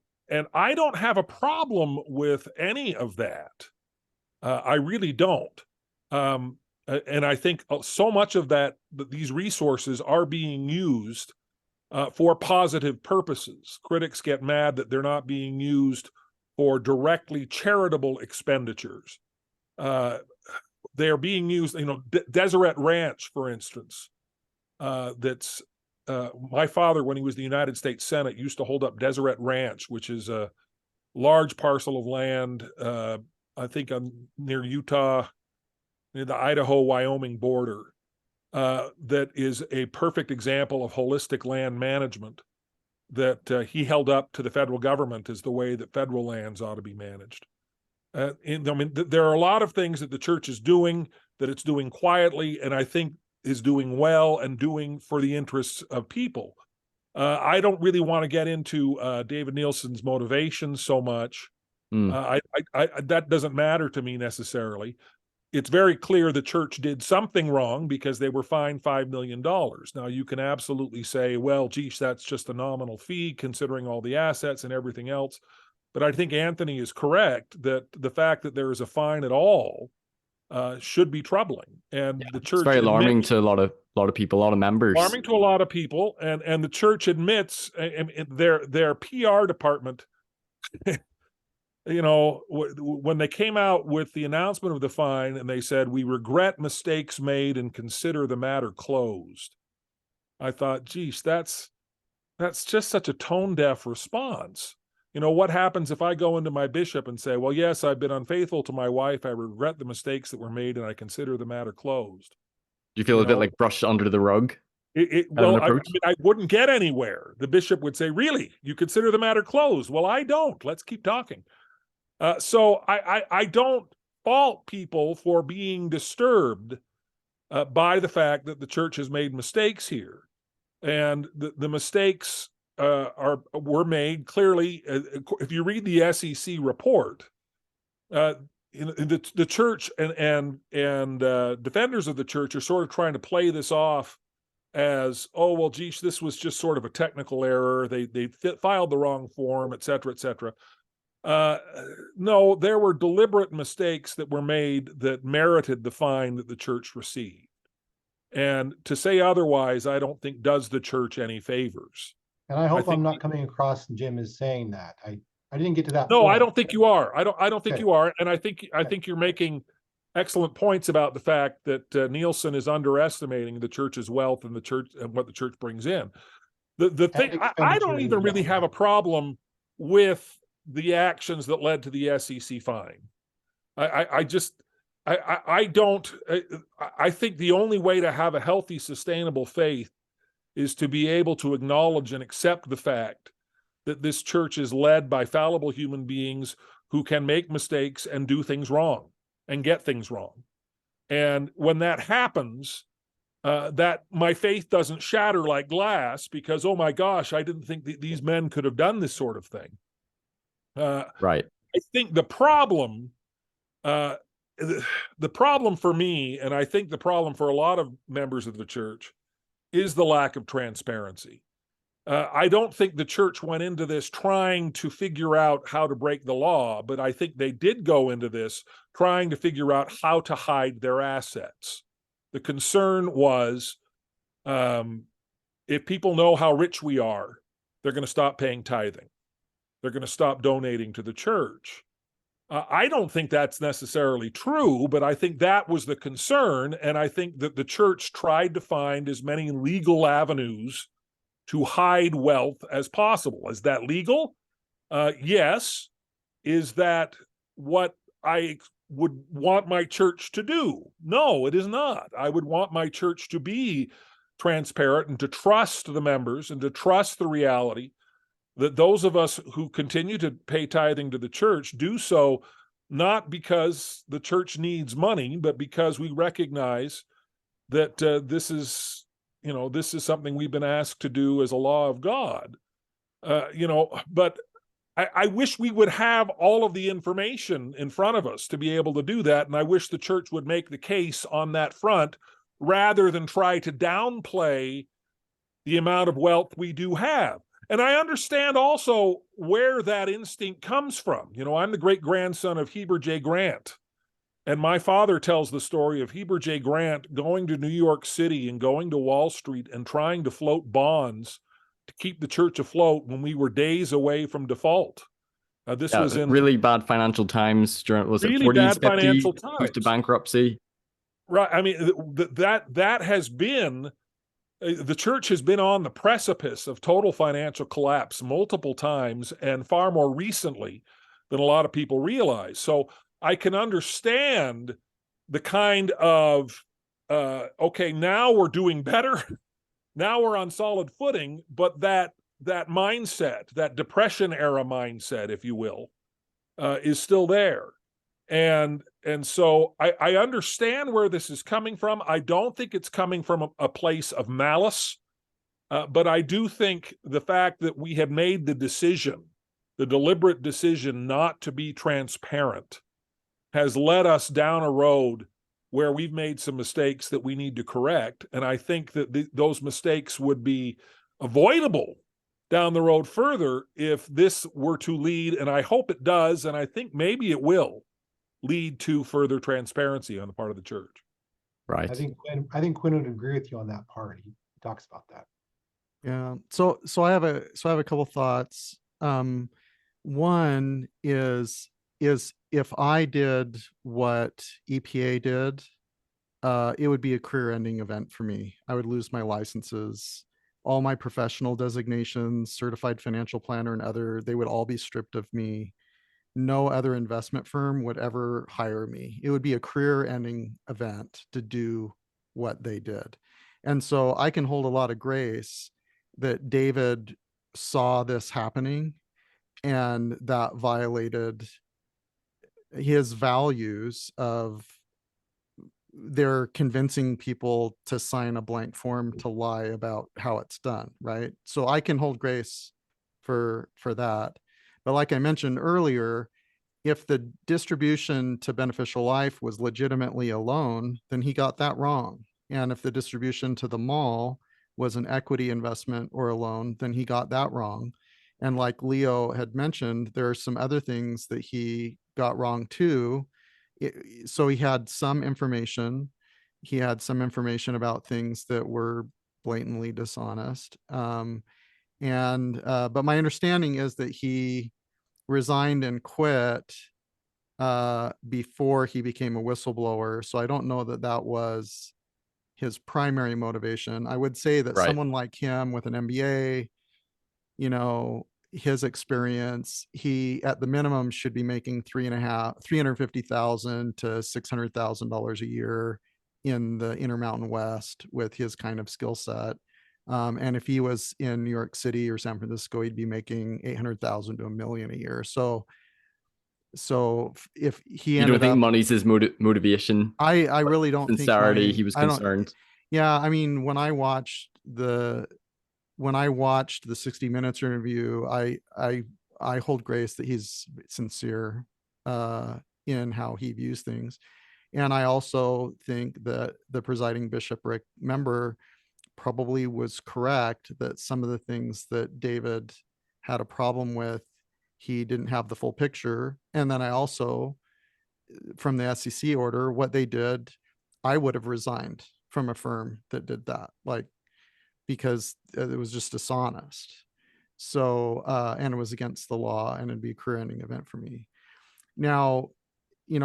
I don't have a problem with any of that. I really don't. And I think so much of that these resources are being used for positive purposes. Critics get mad that they're not being used for directly charitable expenditures. They're being used, Deseret Ranch, for instance. That's my father, when he was the United States Senate, used to hold up Deseret Ranch, which is a large parcel of land, I think near Utah, near the Idaho-Wyoming border, that is a perfect example of holistic land management that he held up to the federal government as the way that federal lands ought to be managed. There are a lot of things that the church is doing, that it's doing quietly, and I think is doing well and doing for the interests of people. I don't really want to get into David Nielsen's motivations so much. That doesn't matter to me necessarily. It's very clear the church did something wrong because they were fined $5 million. Now, you can absolutely say, well, geez, that's just a nominal fee considering all the assets and everything else. But I think Anthony is correct that the fact that there is a fine at all should be troubling. And the church, it's very alarming to a lot of people, a lot of members. Alarming to a lot of people, and the church admits, their PR department, when they came out with the announcement of the fine and they said, we regret mistakes made and consider the matter closed. I thought, geez, that's just such a tone-deaf response. What happens if I go into my bishop and say, well, yes, I've been unfaithful to my wife. I regret the mistakes that were made and I consider the matter closed. Do you feel a bit like brushed under the rug? I wouldn't get anywhere. The bishop would say, really, you consider the matter closed? Well, I don't. Let's keep talking. So I don't fault people for being disturbed by the fact that the church has made mistakes here. And the mistakes were made clearly. If you read the SEC report, the church and defenders of the church are sort of trying to play this off as, oh, well, geez, this was just sort of a technical error. They filed the wrong form, et cetera, et cetera. No, there were deliberate mistakes that were made that merited the fine that the church received. And to say otherwise, I don't think does the church any favors. And I hope I'm not coming across Jim as saying that. I didn't get to that No, point. I don't think you are. I don't think Okay. you are. And I think you're making excellent points about the fact that Nielsen is underestimating the church's wealth and the church and what the church brings in. The thing, I don't even really have a problem with the actions that led to the SEC fine. I think the only way to have a healthy, sustainable faith is to be able to acknowledge and accept the fact that this church is led by fallible human beings who can make mistakes and do things wrong and get things wrong. And when that happens, that my faith doesn't shatter like glass because, oh my gosh, I didn't think that these men could have done this sort of thing. Right. I think the problem for me, and I think the problem for a lot of members of the church, is the lack of transparency. I don't think the church went into this trying to figure out how to break the law, but I think they did go into this trying to figure out how to hide their assets. The concern was, if people know how rich we are, they're going to stop paying tithing. They're going to stop donating to the church. I don't think that's necessarily true, but I think that was the concern. And I think that the church tried to find as many legal avenues to hide wealth as possible. Is that legal? Yes. Is that what I would want my church to do? No, it is not. I would want my church to be transparent and to trust the members and to trust the reality that those of us who continue to pay tithing to the church do so not because the church needs money, but because we recognize that this is this is something we've been asked to do as a law of God. But I wish we would have all of the information in front of us to be able to do that. And I wish the church would make the case on that front rather than try to downplay the amount of wealth we do have. And I understand also where that instinct comes from. I'm the great grandson of Heber J. Grant. And my father tells the story of Heber J. Grant going to New York City and going to Wall Street and trying to float bonds to keep the church afloat when we were days away from default. This was in really bad financial times during, was it really 40s, bad 50s, financial close to times. bankruptcy? Right. I mean, that has been, the church has been on the precipice of total financial collapse multiple times, and far more recently than a lot of people realize. So I can understand the kind of, okay, now we're doing better. Now we're on solid footing, but that mindset, that Depression era mindset, if you will, is still there. And so I understand where this is coming from. I don't think it's coming from a place of malice, but I do think the fact that we have made the deliberate decision not to be transparent, has led us down a road where we've made some mistakes that we need to correct. And I think that those mistakes would be avoidable down the road further if this were to lead, and I hope it does, and I think maybe it will lead to further transparency on the part of the church. Right. I think Quinn would agree with you on that part. He talks about that. Yeah. So I have a couple thoughts. One is if I did what EPA did, it would be a career-ending event for me. I would lose my licenses, all my professional designations, certified financial planner and other, they would all be stripped of me. No other investment firm would ever hire me. It would be a career-ending event to do what they did. And so I can hold a lot of grace that David saw this happening and that violated his values of they're convincing people to sign a blank form to lie about how it's done, right? So I can hold grace for that. But like I mentioned earlier, if the distribution to Beneficial Life was legitimately a loan, then he got that wrong. And if the distribution to the mall was an equity investment or a loan, then he got that wrong. And like Leo had mentioned, there are some other things that he got wrong too. So he had some information. He had some information about things that were blatantly dishonest. But my understanding is that he resigned and quit before he became a whistleblower. So I don't know that that was his primary motivation. I would say that someone like him with an MBA, his experience, he at the minimum should be making $350,000 to $600,000 a year in the Intermountain West with his kind of skill set. And if he was in New York City or San Francisco, he'd be making $800,000 to $1 million a year. So if he you don't think money's his motivation? I really don't sincerity, think he was concerned. Yeah, I mean, when I watched the 60 Minutes interview, I hold grace that he's sincere in how he views things. And I also think that the presiding bishopric member probably was correct that some of the things that David had a problem with, he didn't have the full picture. And then I also, from the SEC order, what they did, I would have resigned from a firm that did that, because it was just dishonest. So, and it was against the law, and it'd be a career-ending event for me. Now, you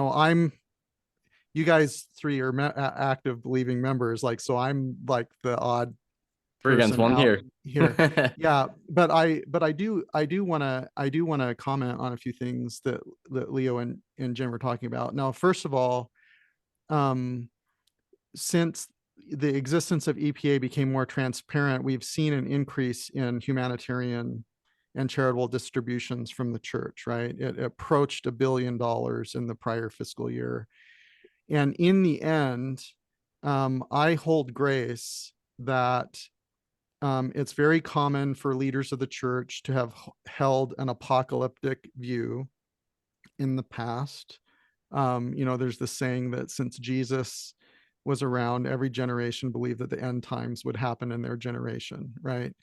guys three are active believing members, so I'm like the odd 3 against 1 here. Yeah, but I do want to comment on a few things that Leo and Jim were talking about. Now, first of all, since the existence of EPA became more transparent, we've seen an increase in humanitarian and charitable distributions from the church, right? It approached $1 billion in the prior fiscal year. And in the end, I hold grace that it's very common for leaders of the church to have held an apocalyptic view in the past. There's this saying that since Jesus was around, every generation believed that the end times would happen in their generation, right?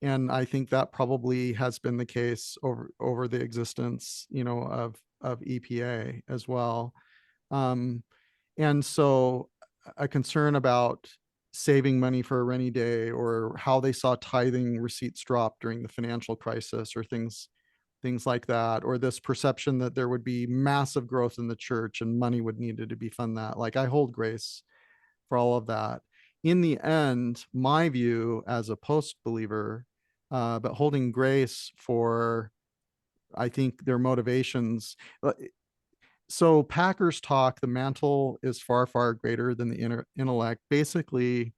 And I think that probably has been the case over the existence, of EPA as well. And so a concern about saving money for a rainy day, or how they saw tithing receipts drop during the financial crisis, or things like that, or this perception that there would be massive growth in the church and money would needed to be fund that. Like, I hold grace for all of that. In the end, my view as a post believer, but holding grace for, I think, their motivations. So Packer's talk, the mantle is far, far greater than the intellect. Basically,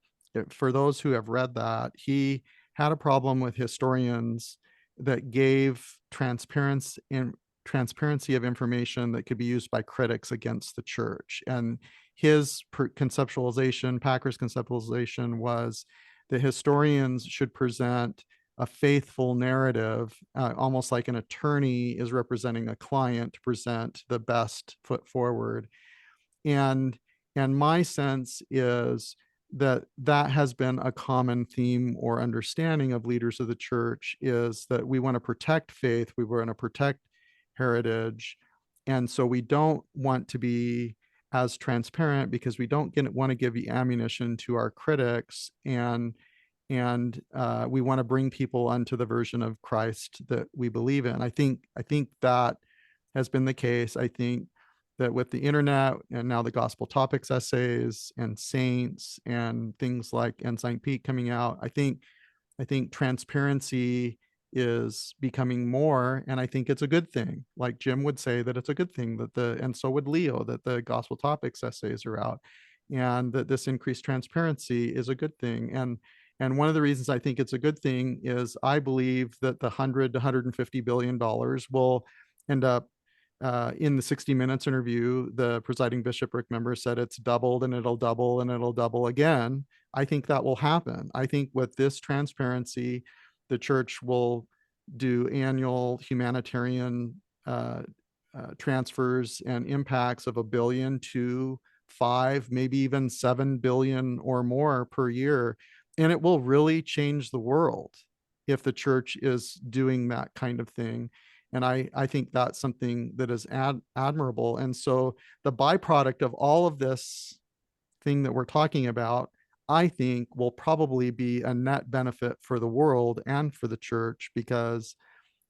for those who have read that, he had a problem with historians that gave transparency of information that could be used by critics against the church. And his conceptualization, Packer's conceptualization, was that historians should present a faithful narrative, almost like an attorney is representing a client, to present the best foot forward. And my sense is that has been a common theme or understanding of leaders of the church, is that we want to protect faith, we want to protect heritage, and so we don't want to be as transparent because we don't want to give the ammunition to our critics, and we want to bring people unto the version of Christ that we believe in. I think that has been the case. I think that with the internet and now the gospel topics essays and saints and things like Ensign Peak coming out, I think transparency is becoming more, and I think it's a good thing. Like Jim would say that it's a good thing and so would Leo, that the gospel topics essays are out, and that this increased transparency is a good thing. And one of the reasons I think it's a good thing is I believe that the $100 to $150 billion will end up, in the 60 Minutes interview, the presiding bishopric member said it's doubled and it'll double and it'll double again. I think that will happen. I think with this transparency, the church will do annual humanitarian transfers and impacts of $1 billion to $5, maybe even $7 billion or more per year. And it will really change the world if the church is doing that kind of thing. And I think that's something that is admirable. And so the byproduct of all of this thing that we're talking about, I think, will probably be a net benefit for the world and for the church, because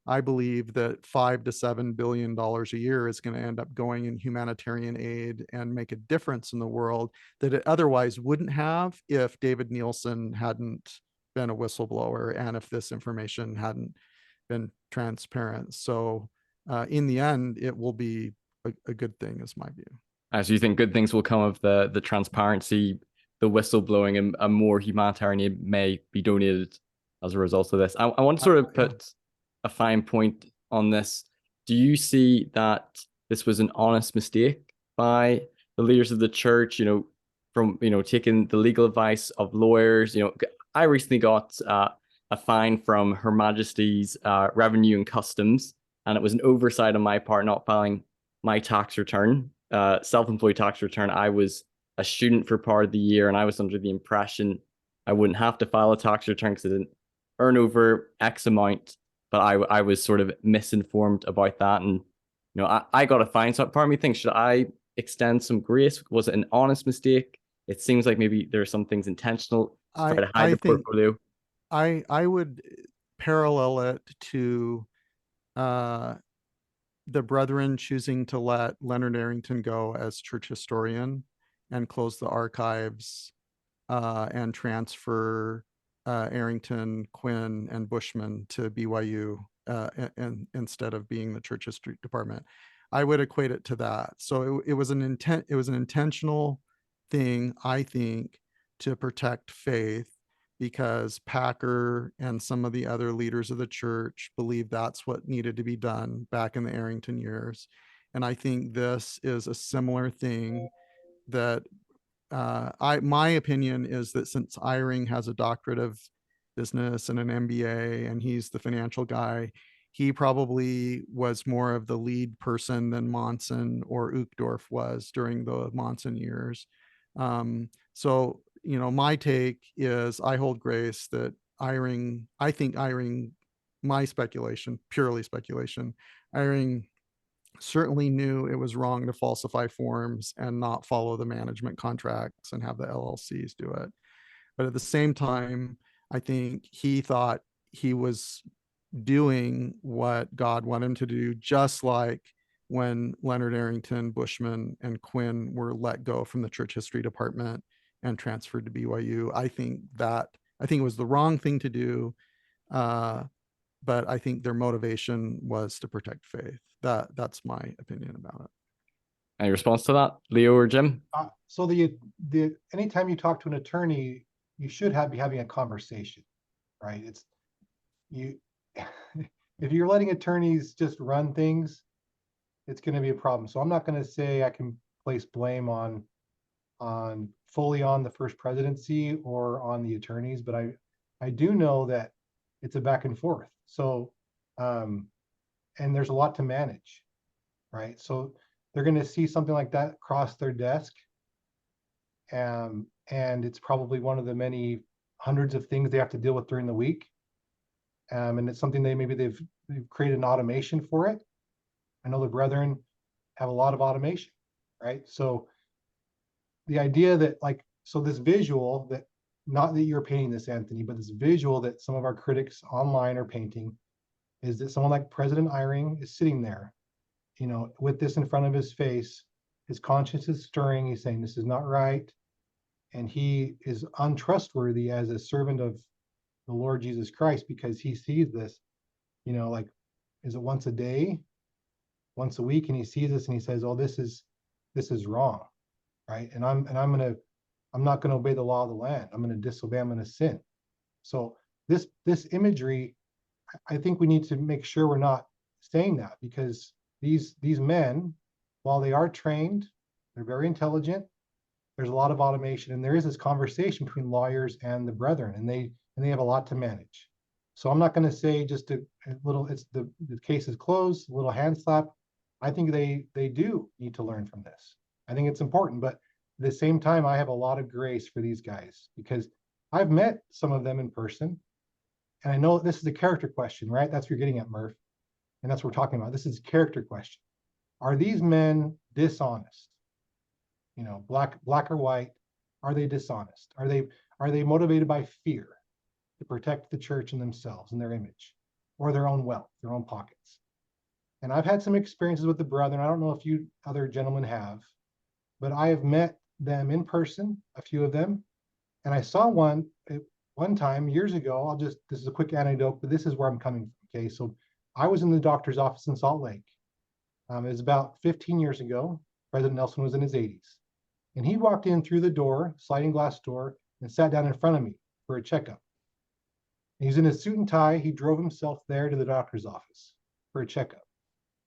I believe that $5 to $7 billion a year is going to end up going in humanitarian aid and make a difference in the world that it otherwise wouldn't have if David Nielsen hadn't been a whistleblower and if this information hadn't been transparent. So in the end, it will be a good thing, is my view. As you think good things will come of the transparency, the whistleblowing, and more humanitarian aid may be donated as a result of this. I want to sort of put a fine point on this. Do you see that this was an honest mistake by the leaders of the church, from, taking the legal advice of lawyers? I recently got a fine from Her Majesty's Revenue and Customs, and it was an oversight on my part not filing my tax return, self-employed tax return. I was a student for part of the year, and I was under the impression I wouldn't have to file a tax return because I didn't earn over X amount, but I was sort of misinformed about that. And, I got a fine. So part of me thinks, should I extend some grace? Was it an honest mistake? It seems like maybe there are some things intentional to try to hide the portfolio. I would parallel it to the brethren choosing to let Leonard Arrington go as church historian and close the archives and transfer Arrington, Quinn, and Bushman to BYU and instead of being the church history department. I would equate it to that. So it was an intentional thing, I think, to protect faith, because Packer and some of the other leaders of the church believed that's what needed to be done back in the Arrington years. And I think this is a similar thing that my opinion is that since Eyring has a doctorate of business and an MBA, and he's the financial guy, he probably was more of the lead person than Monson or Uchtdorf was during the Monson years. So, my take is I hold grace that I think Eyring, my speculation, purely speculation, Eyring certainly knew it was wrong to falsify forms and not follow the management contracts and have the LLCs do it. But at the same time, I think he thought he was doing what God wanted him to do, just like when Leonard Arrington, Bushman, and Quinn were let go from the church history department and transferred to BYU. I think it was the wrong thing to do. But I think their motivation was to protect faith. That's my opinion about it. Any response to that, Leo or Jim? So the anytime you talk to an attorney, you should be having a conversation, right? It's you. If you're letting attorneys just run things, it's going to be a problem. So I'm not going to say I can place blame on fully on the first presidency or on the attorneys, but I do know that it's a back and forth. So, and there's a lot to manage, right? So they're going to see something like that cross their desk, and it's probably one of the many hundreds of things they have to deal with during the week. And it's something they've created an automation for it. I know the brethren have a lot of automation, right? So the idea that this visual that, not that you're painting this, Anthony, but this visual that some of our critics online are painting is that someone like President Eyring is sitting there, with this in front of his face, his conscience is stirring, he's saying this is not right, and he is untrustworthy as a servant of the Lord Jesus Christ, because he sees this, is it once a day, once a week, and he sees this and he says, oh, this is wrong, right? And I'm not going to obey the law of the land. I'm going to disobey. I'm going to sin. So this imagery, I think we need to make sure we're not saying that, because these men, while they are trained, they're very intelligent. There's a lot of automation, and there is this conversation between lawyers and the brethren, and they have a lot to manage. So I'm not going to say just a little, it's the case is closed, a little hand slap. I think they do need to learn from this. I think it's important, but at the same time, I have a lot of grace for these guys, because I've met some of them in person, and I know this is a character question, right? That's what you're getting at, Murph, and that's what we're talking about. This is a character question. Are these men dishonest? Black or white? Are they dishonest? Are they motivated by fear to protect the church and themselves and their image, or their own wealth, their own pockets? And I've had some experiences with the brethren. I don't know if you other gentlemen have, but I have met them in person, a few of them. And I saw one time years ago. This is a quick anecdote, but this is where I'm coming from. Okay. So I was in the doctor's office in Salt Lake. It was about 15 years ago. President Nelson was in his 80s. And he walked in through the door, sliding glass door, and sat down in front of me for a checkup. He's in his suit and tie. He drove himself there to the doctor's office for a checkup.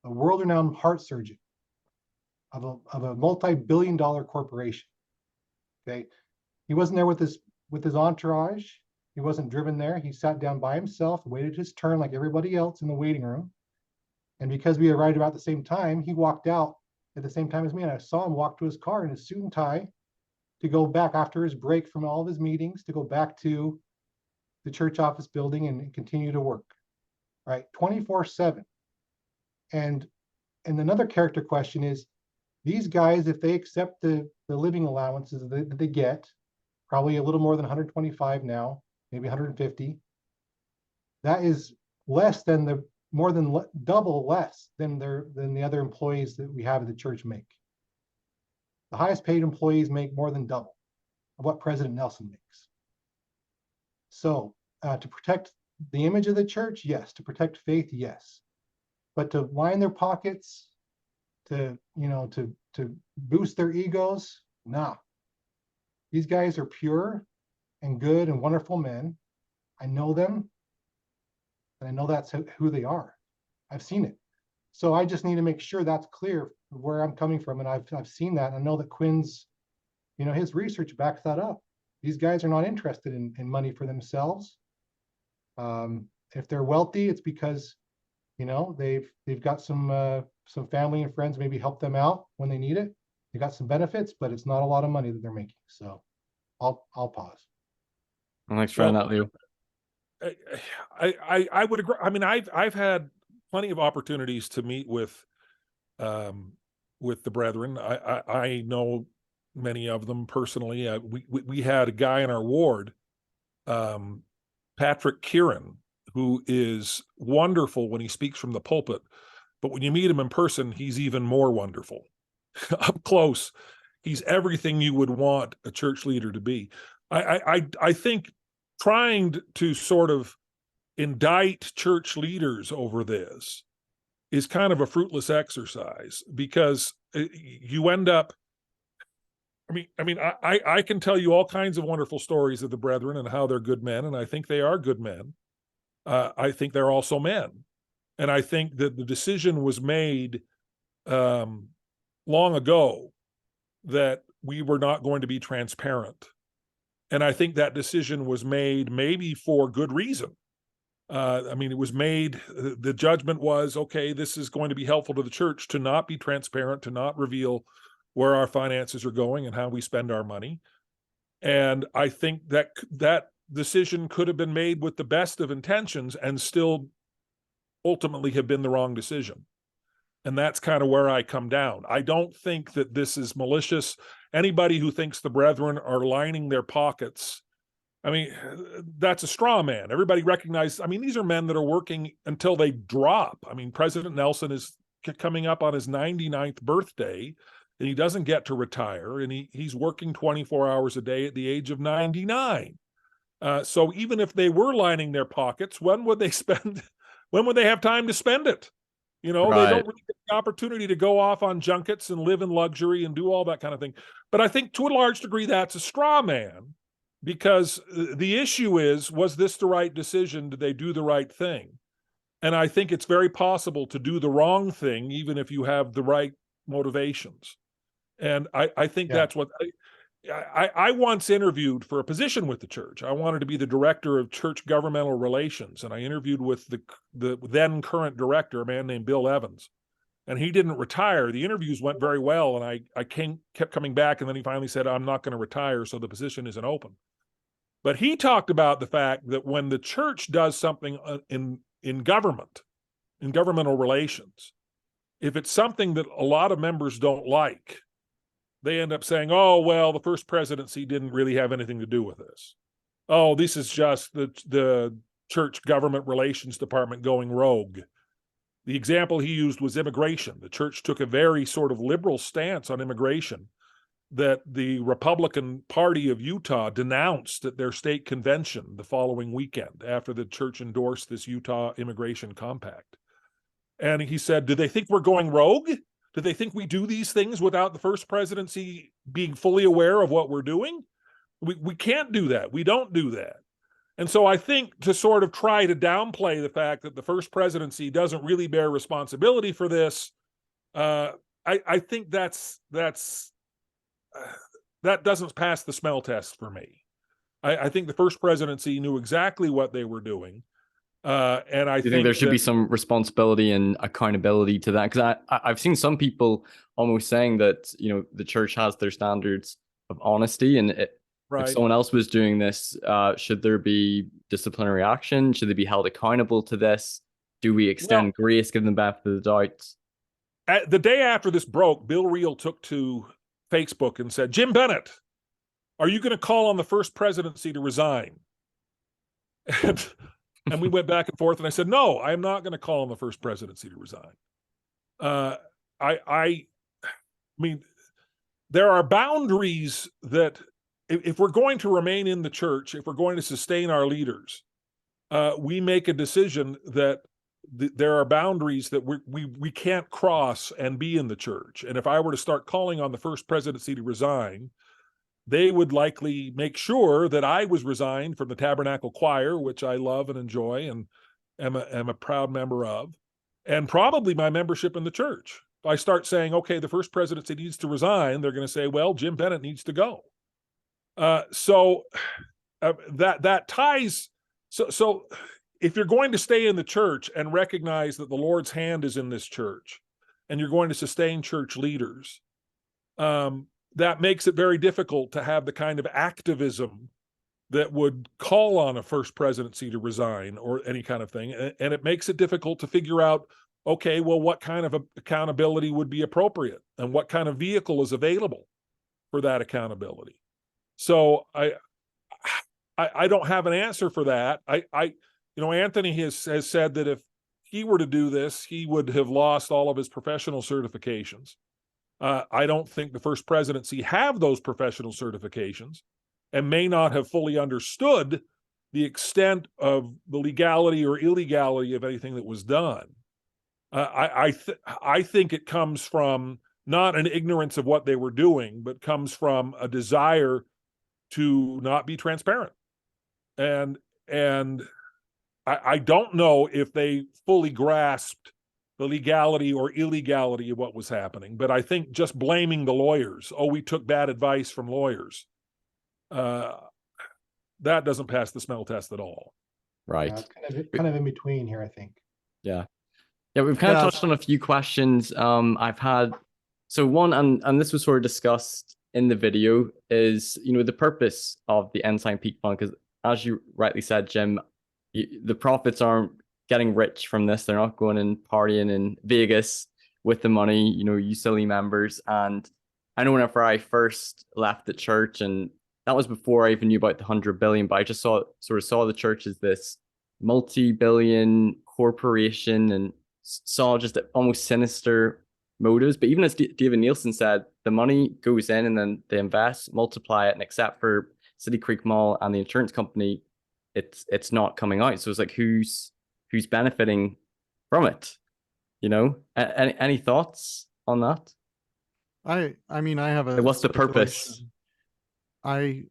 A world-renowned heart surgeon of a multi-billion-dollar corporation. Okay, he wasn't there with his entourage. He wasn't driven there. He sat down by himself, waited his turn like everybody else in the waiting room. And because we arrived about the same time, he walked out at the same time as me, and I saw him walk to his car in his suit and tie to go back after his break from all of his meetings, to go back to the church office building and continue to work, right? 24/7. And another character question is, these guys, if they accept the living allowances that they get, probably a little more than 125 now, maybe 150, that is less than more than double less than the other employees that we have at the church make. The highest paid employees make more than double of what President Nelson makes. So to protect the image of the church, yes. To protect faith, yes. But to line their pockets, to boost their egos, nah. These guys are pure and good and wonderful men. I know them, and I know that's who they are. I've seen it. So I just need to make sure that's clear where I'm coming from, and I've seen that. I know that Quinn's his research backs that up. These guys are not interested in money for themselves. If they're wealthy, it's because, they've got some family and friends maybe help them out when they need it. They got some benefits, but it's not a lot of money that they're making. So I'll pause. Well, thanks for that, Leo. I would agree. I mean, I've had plenty of opportunities to meet with the brethren. I know many of them personally. We had a guy in our ward, Patrick Kieran, who is wonderful when he speaks from the pulpit, but when you meet him in person, he's even more wonderful. Up close, he's everything you would want a church leader to be. I think trying to sort of indict church leaders over this is kind of a fruitless exercise, because you end up, I can tell you all kinds of wonderful stories of the brethren and how they're good men, and I think they are good men. I think they're also men. And I think that the decision was made long ago that we were not going to be transparent. And I think that decision was made maybe for good reason. It was made, the judgment was, okay, this is going to be helpful to the church to not be transparent, to not reveal where our finances are going and how we spend our money. And I think that that decision could have been made with the best of intentions and still ultimately have been the wrong decision. And that's kind of where I come down. I don't think that this is malicious. Anybody who thinks the brethren are lining their pockets, that's a straw man. Everybody recognizes, these are men that are working until they drop. President Nelson is coming up on his 99th birthday, and he doesn't get to retire, and he's working 24 hours a day at the age of 99. So even if they were lining their pockets, when would they have time to spend it? They don't really get the opportunity to go off on junkets and live in luxury and do all that kind of thing. But I think to a large degree, that's a straw man, because the issue is, was this the right decision? Did they do the right thing? And I think it's very possible to do the wrong thing, even if you have the right motivations. And I think that's what I once interviewed for a position with the church. I wanted to be the director of church governmental relations, and I interviewed with the then current director, a man named Bill Evans, and he didn't retire. The interviews went very well, and I kept coming back, and then he finally said, I'm not going to retire, so the position isn't open. But he talked about the fact that when the church does something in government, in governmental relations, if it's something that a lot of members don't like, they end up saying, oh, well, the first presidency didn't really have anything to do with this. Oh, this is just the church government relations department going rogue. The example he used was immigration. The church took a very sort of liberal stance on immigration that the Republican Party of Utah denounced at their state convention the following weekend after the church endorsed this Utah immigration compact. And he said, do they think we're going rogue? Do they think we do these things without the first presidency being fully aware of what we're doing? We can't do that. We don't do that. And so I think to sort of try to downplay the fact that the first presidency doesn't really bear responsibility for this, I think that doesn't pass the smell test for me. I think the first presidency knew exactly what they were doing. And I think there should be some responsibility and accountability to that, because I've seen some people almost saying that the church has their standards of honesty, and if someone else was doing this, should there be disciplinary action? Should they be held accountable to this? Do we extend grace, give them the benefit of the doubt? The day after this broke, Bill Reel took to Facebook and said, Jim Bennett, are you going to call on the first presidency to resign? And we went back and forth, and I said, no, I'm not going to call on the first presidency to resign. I mean, there are boundaries that if we're going to remain in the church, if we're going to sustain our leaders, we make a decision that there are boundaries that we can't cross and be in the church. And if I were to start calling on the first presidency to resign, they would likely make sure that I was resigned from the Tabernacle Choir, which I love and enjoy and am a proud member of, and probably my membership in the church. If I start saying, okay, the first presidency needs to resign, they're going to say, well, Jim Bennett needs to go. That ties. So if you're going to stay in the church and recognize that the Lord's hand is in this church, and you're going to sustain church leaders, that makes it very difficult to have the kind of activism that would call on a first presidency to resign or any kind of thing. And it makes it difficult to figure out, okay, well, what kind of accountability would be appropriate and what kind of vehicle is available for that accountability. So I don't have an answer for that. Anthony has said that if he were to do this, he would have lost all of his professional certifications. I don't think the first presidency have those professional certifications and may not have fully understood the extent of the legality or illegality of anything that was done. I think it comes from not an ignorance of what they were doing, but comes from a desire to not be transparent. And I don't know if they fully grasped the legality or illegality of what was happening, but I think just blaming the lawyers, we took bad advice from lawyers, that doesn't pass the smell test at all. Right. Yeah, it's kind of in between here, I think. Yeah. Yeah, we've kind of touched on a few questions I've had. So one, and this was sort of discussed in the video, is, the purpose of the Ensign Peak Fund, because as you rightly said, Jim, the profits aren't getting rich from this. They're not going and partying in Vegas with the money, you silly members. And I know whenever I first left the church, and that was before I even knew about the 100 billion, but I just saw the church as this multi-billion corporation and saw just almost sinister motives. But even as David Nielsen said, the money goes in and then they invest, multiply it, and except for City Creek Mall and the insurance company, it's not coming out. So it's like, who's benefiting from it? Any thoughts on that? I mean, I have a. What's the purpose? My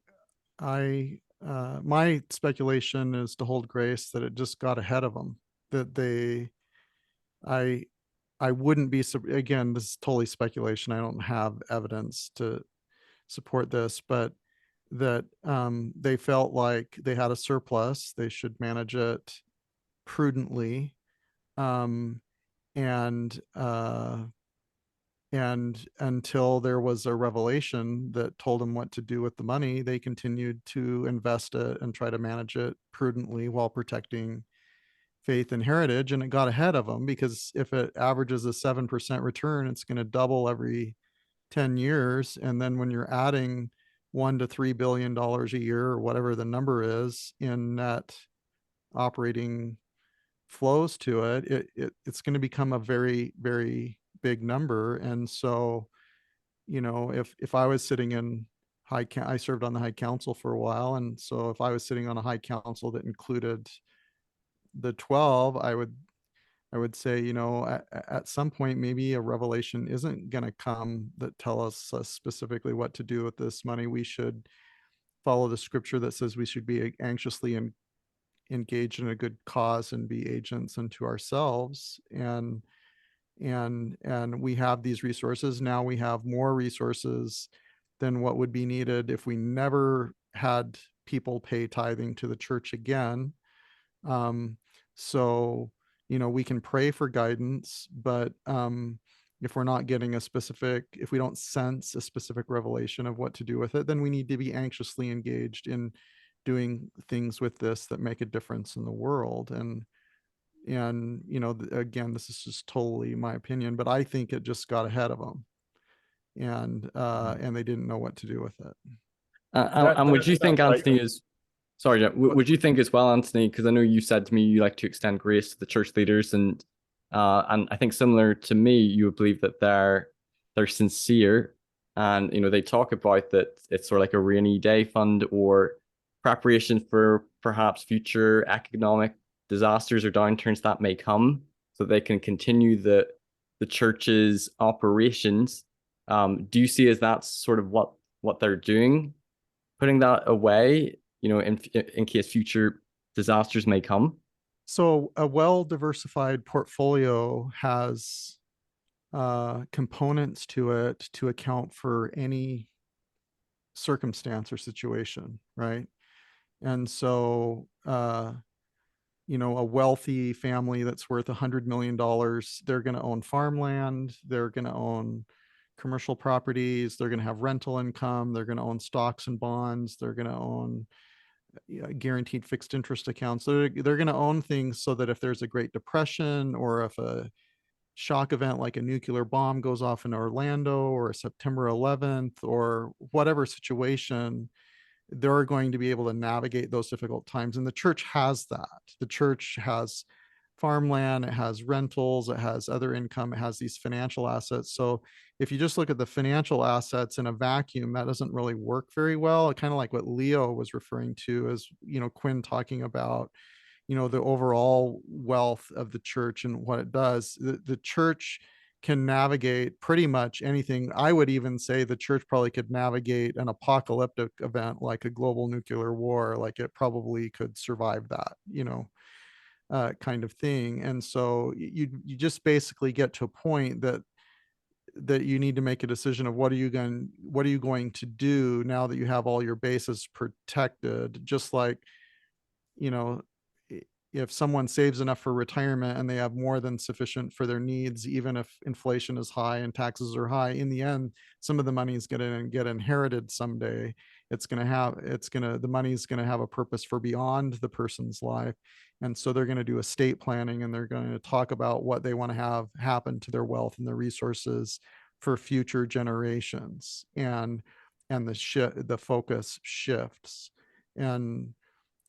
speculation is to hold grace that it just got ahead of them. That I wouldn't be, again, this is totally speculation. I don't have evidence to support this, but that they felt like they had a surplus, they should manage it prudently, and until there was a revelation that told them what to do with the money, they continued to invest it and try to manage it prudently while protecting faith and heritage. And it got ahead of them, because if it averages a 7% return, it's going to double every 10 years. And then when you're adding $1 to $3 billion a year, or whatever the number is, in net operating flows to it, it's going to become a very, very big number. And so, if I was sitting in I served on the High Council for a while, and so if I was sitting on a High Council that included the 12, I would say, at some point, maybe a revelation isn't going to come that tell us specifically what to do with this money. We should follow the scripture that says we should be anxiously engaged in a good cause and be agents unto ourselves. And we have these resources. Now we have more resources than what would be needed if we never had people pay tithing to the church again. So, we can pray for guidance, but if we're not getting if we don't sense a specific revelation of what to do with it, then we need to be anxiously engaged in doing things with this that make a difference in the world. And again, this is just totally my opinion, but I think it just got ahead of them, and they didn't know what to do with it. And would you think, Anthony, sorry, Jim, would you think as well, Anthony, because I know you said to me you like to extend grace to the church leaders, and I think similar to me, you would believe that they're sincere, and they talk about that it's sort of like a rainy day fund or preparation for perhaps future economic disasters or downturns that may come, so they can continue the church's operations. Do you see as that's sort of what they're doing, putting that away, in case future disasters may come? So a well-diversified portfolio has components to it to account for any circumstance or situation, right? And so, you know, a wealthy family that's worth $100 million, they're going to own farmland, they're going to own commercial properties, they're going to have rental income, they're going to own stocks and bonds, they're going to own guaranteed fixed interest accounts. They're going to own things so that if there's a Great Depression, or if a shock event like a nuclear bomb goes off in Orlando, or a September 11th, or whatever situation, they're going to be able to navigate those difficult times. And the church has that. The church has farmland, it has rentals, it has other income, it has these financial assets. So if you just look at the financial assets in a vacuum, that doesn't really work very well. Kind of like what Leo was referring to, as, you know, Quinn talking about, you know, the overall wealth of the church and what it does. The church can navigate pretty much anything. I would even say the church probably could navigate an apocalyptic event like a global nuclear war. Like, it probably could survive that, you know, kind of thing. And so you just basically get to a point that you need to make a decision of what are you going to do now that you have all your bases protected. Just like, you know, if someone saves enough for retirement and they have more than sufficient for their needs, even if inflation is high and taxes are high, in the end, some of the money is going to get inherited someday. The money is going to have a purpose for beyond the person's life. And so they're going to do estate planning, and they're going to talk about what they want to have happen to their wealth and their resources for future generations. And the focus shifts. And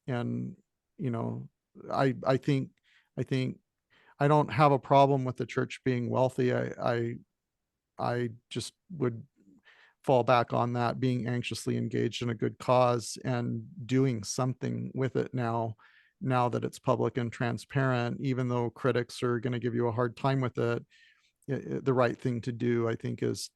you know, I think I don't have a problem with the church being wealthy. I just would fall back on that, being anxiously engaged in a good cause and doing something with it now that it's public and transparent. Even though critics are going to give you a hard time with it, the right thing to do, I think, is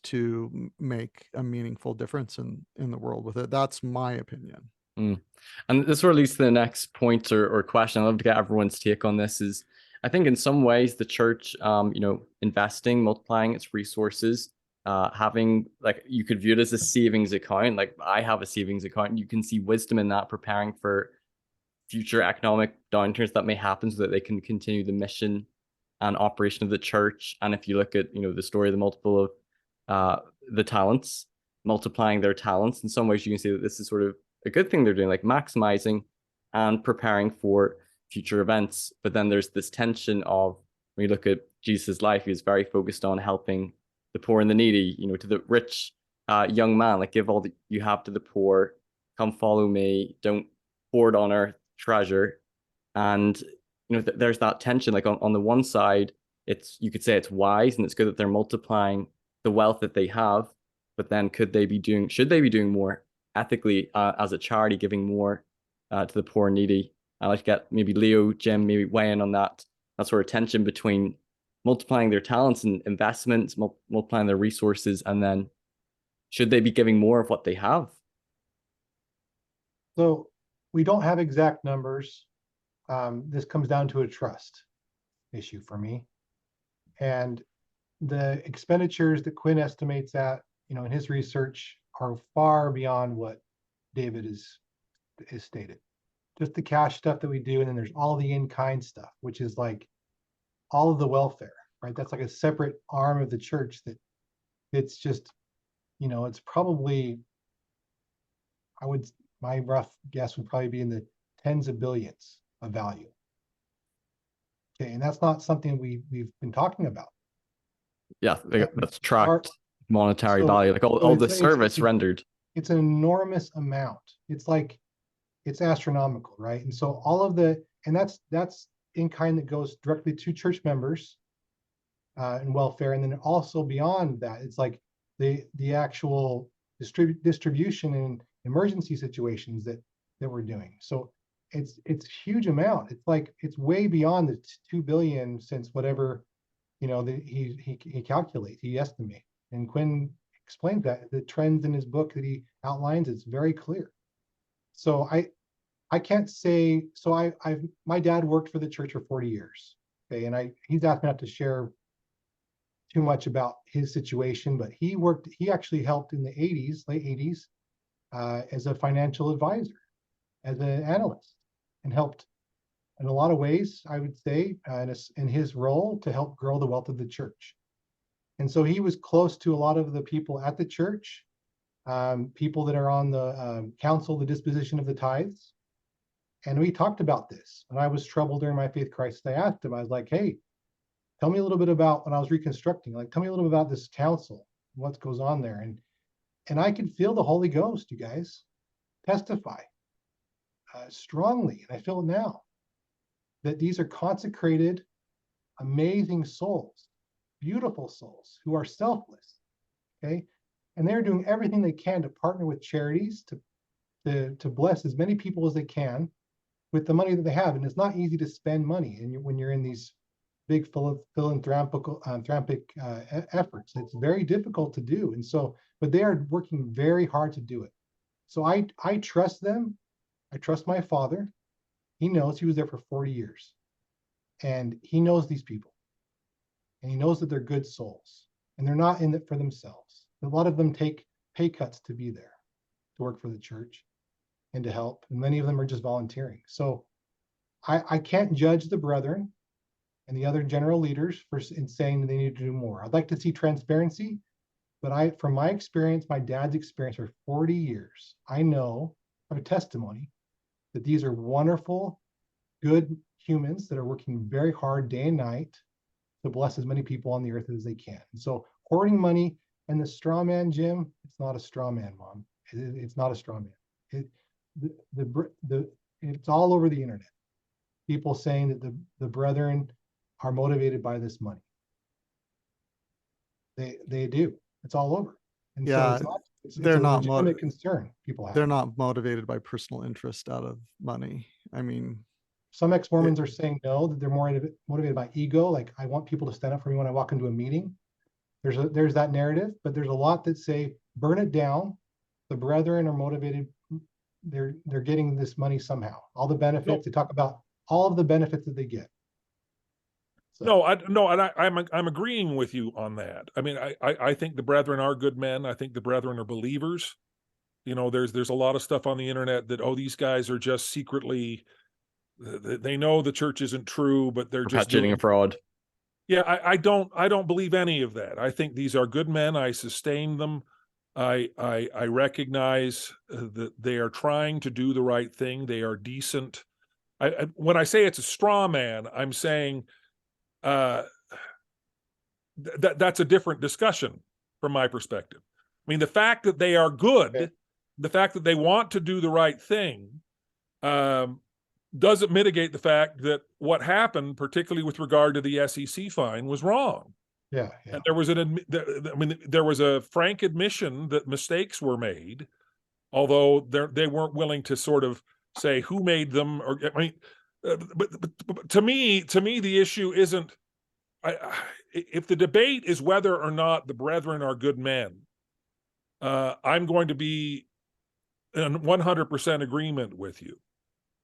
to make a meaningful difference in the world with it. That's my opinion. And this sort of leads to the next point or question. I'd love to get everyone's take on this. Is, I think in some ways the church, you know, investing, multiplying its resources, having, like, you could view it as a savings account. Like, I have a savings account. You can see wisdom in that, preparing for future economic downturns that may happen so that they can continue the mission and operation of the church. And if you look at, you know, the story of the multiple of the talents, multiplying their talents, in some ways you can see that this is sort of a good thing they're doing, like maximizing and preparing for future events. But then there's this tension of, when you look at Jesus' life, he was very focused on helping the poor and the needy, you know, to the rich young man, like, give all that you have to the poor, come follow me, don't hoard on earth treasure. And, you know, there's that tension. Like, on the one side, you could say it's wise and it's good that they're multiplying the wealth that they have, but then should they be doing more ethically as a charity, giving more to the poor and needy? I'd like to get maybe Leo, Jim, maybe weigh in on that sort of tension between multiplying their talents and investments, multiplying their resources, and then should they be giving more of what they have? So we don't have exact numbers. This comes down to a trust issue for me. And the expenditures that Quinn estimates at, you know, in his research are far beyond what David is stated. Just the cash stuff that we do, and then there's all the in-kind stuff, which is like all of the welfare, right? That's like a separate arm of the church that it's just, you know, it's probably, my rough guess would probably be in the tens of billions of value. Okay, and that's not something we've been talking about. Yeah, that's tracked monetary value, like all the service rendered. It's an enormous amount. It's astronomical, right? And so all of that's in kind that goes directly to church members and welfare, and then also beyond that, it's like the actual distribution in emergency situations that we're doing. So it's huge amount. It's way beyond the 2 billion, since whatever, you know, he calculates, he estimates. And Quinn explains that the trends in his book that he outlines, it's very clear. So I can't say, so my dad worked for the church for 40 years. Okay. And he's asked me not to share too much about his situation, but he actually helped in the 80s, late 80s, as a financial advisor, as an analyst, and helped in a lot of ways, I would say, in his role to help grow the wealth of the church. And so he was close to a lot of the people at the church, people that are on the council, the disposition of the tithes. And we talked about this. When I was troubled during my faith crisis, I asked him, I was like, hey, tell me a little bit about when I was reconstructing, like, tell me a little bit about this council, what goes on there. And I could feel the Holy Ghost, you guys, testify strongly. And I feel it now, that these are consecrated, amazing souls, beautiful souls who are selfless, okay? And they're doing everything they can to partner with charities to bless as many people as they can with the money that they have. And it's not easy to spend money when you're in these big philanthropic efforts. It's very difficult to do. And so, but they are working very hard to do it. So I trust them. I trust my father. He knows, he was there for 40 years. And he knows these people. And he knows that they're good souls. And they're not in it for themselves. A lot of them take pay cuts to be there, to work for the church and to help. And many of them are just volunteering. So I can't judge the brethren and the other general leaders in saying that they need to do more. I'd like to see transparency, but from my experience, my dad's experience for 40 years, I know, I have a testimony that these are wonderful, good humans that are working very hard day and night to bless as many people on the earth as they can. And so hoarding money and the straw man, Jim, it's not a straw man, Mom. It's not a straw man. It's all over the internet. People saying that the brethren are motivated by this money. They do. It's all over. And Yeah, so it's they're a not legitimate concern people have. They're not motivated by personal interest out of money. I mean, some ex-Mormons are saying no, that they're more motivated by ego. Like, I want people to stand up for me when I walk into a meeting. There's that narrative, but there's a lot that say burn it down. The brethren are motivated. They're getting this money somehow. All the benefits, they talk about all of the benefits that they get. So. I'm agreeing with you on that. I mean, I think the brethren are good men. I think the brethren are believers. You know, there's a lot of stuff on the internet that, oh, these guys are just secretly, they know the church isn't true, but they're just doing a fraud. Yeah, I don't believe any of that. I think these are good men. I sustain them. I recognize that they are trying to do the right thing. They are decent. When I say it's a straw man, I'm saying that's a different discussion from my perspective. I mean, the fact that they are good, okay, the fact that they want to do the right thing, doesn't mitigate the fact that what happened, particularly with regard to the SEC fine, was wrong. Yeah. And there was a frank admission that mistakes were made, although they weren't willing to sort of say who made them. Or I mean, but to me, the issue isn't. If the debate is whether or not the brethren are good men, I'm going to be in 100% agreement with you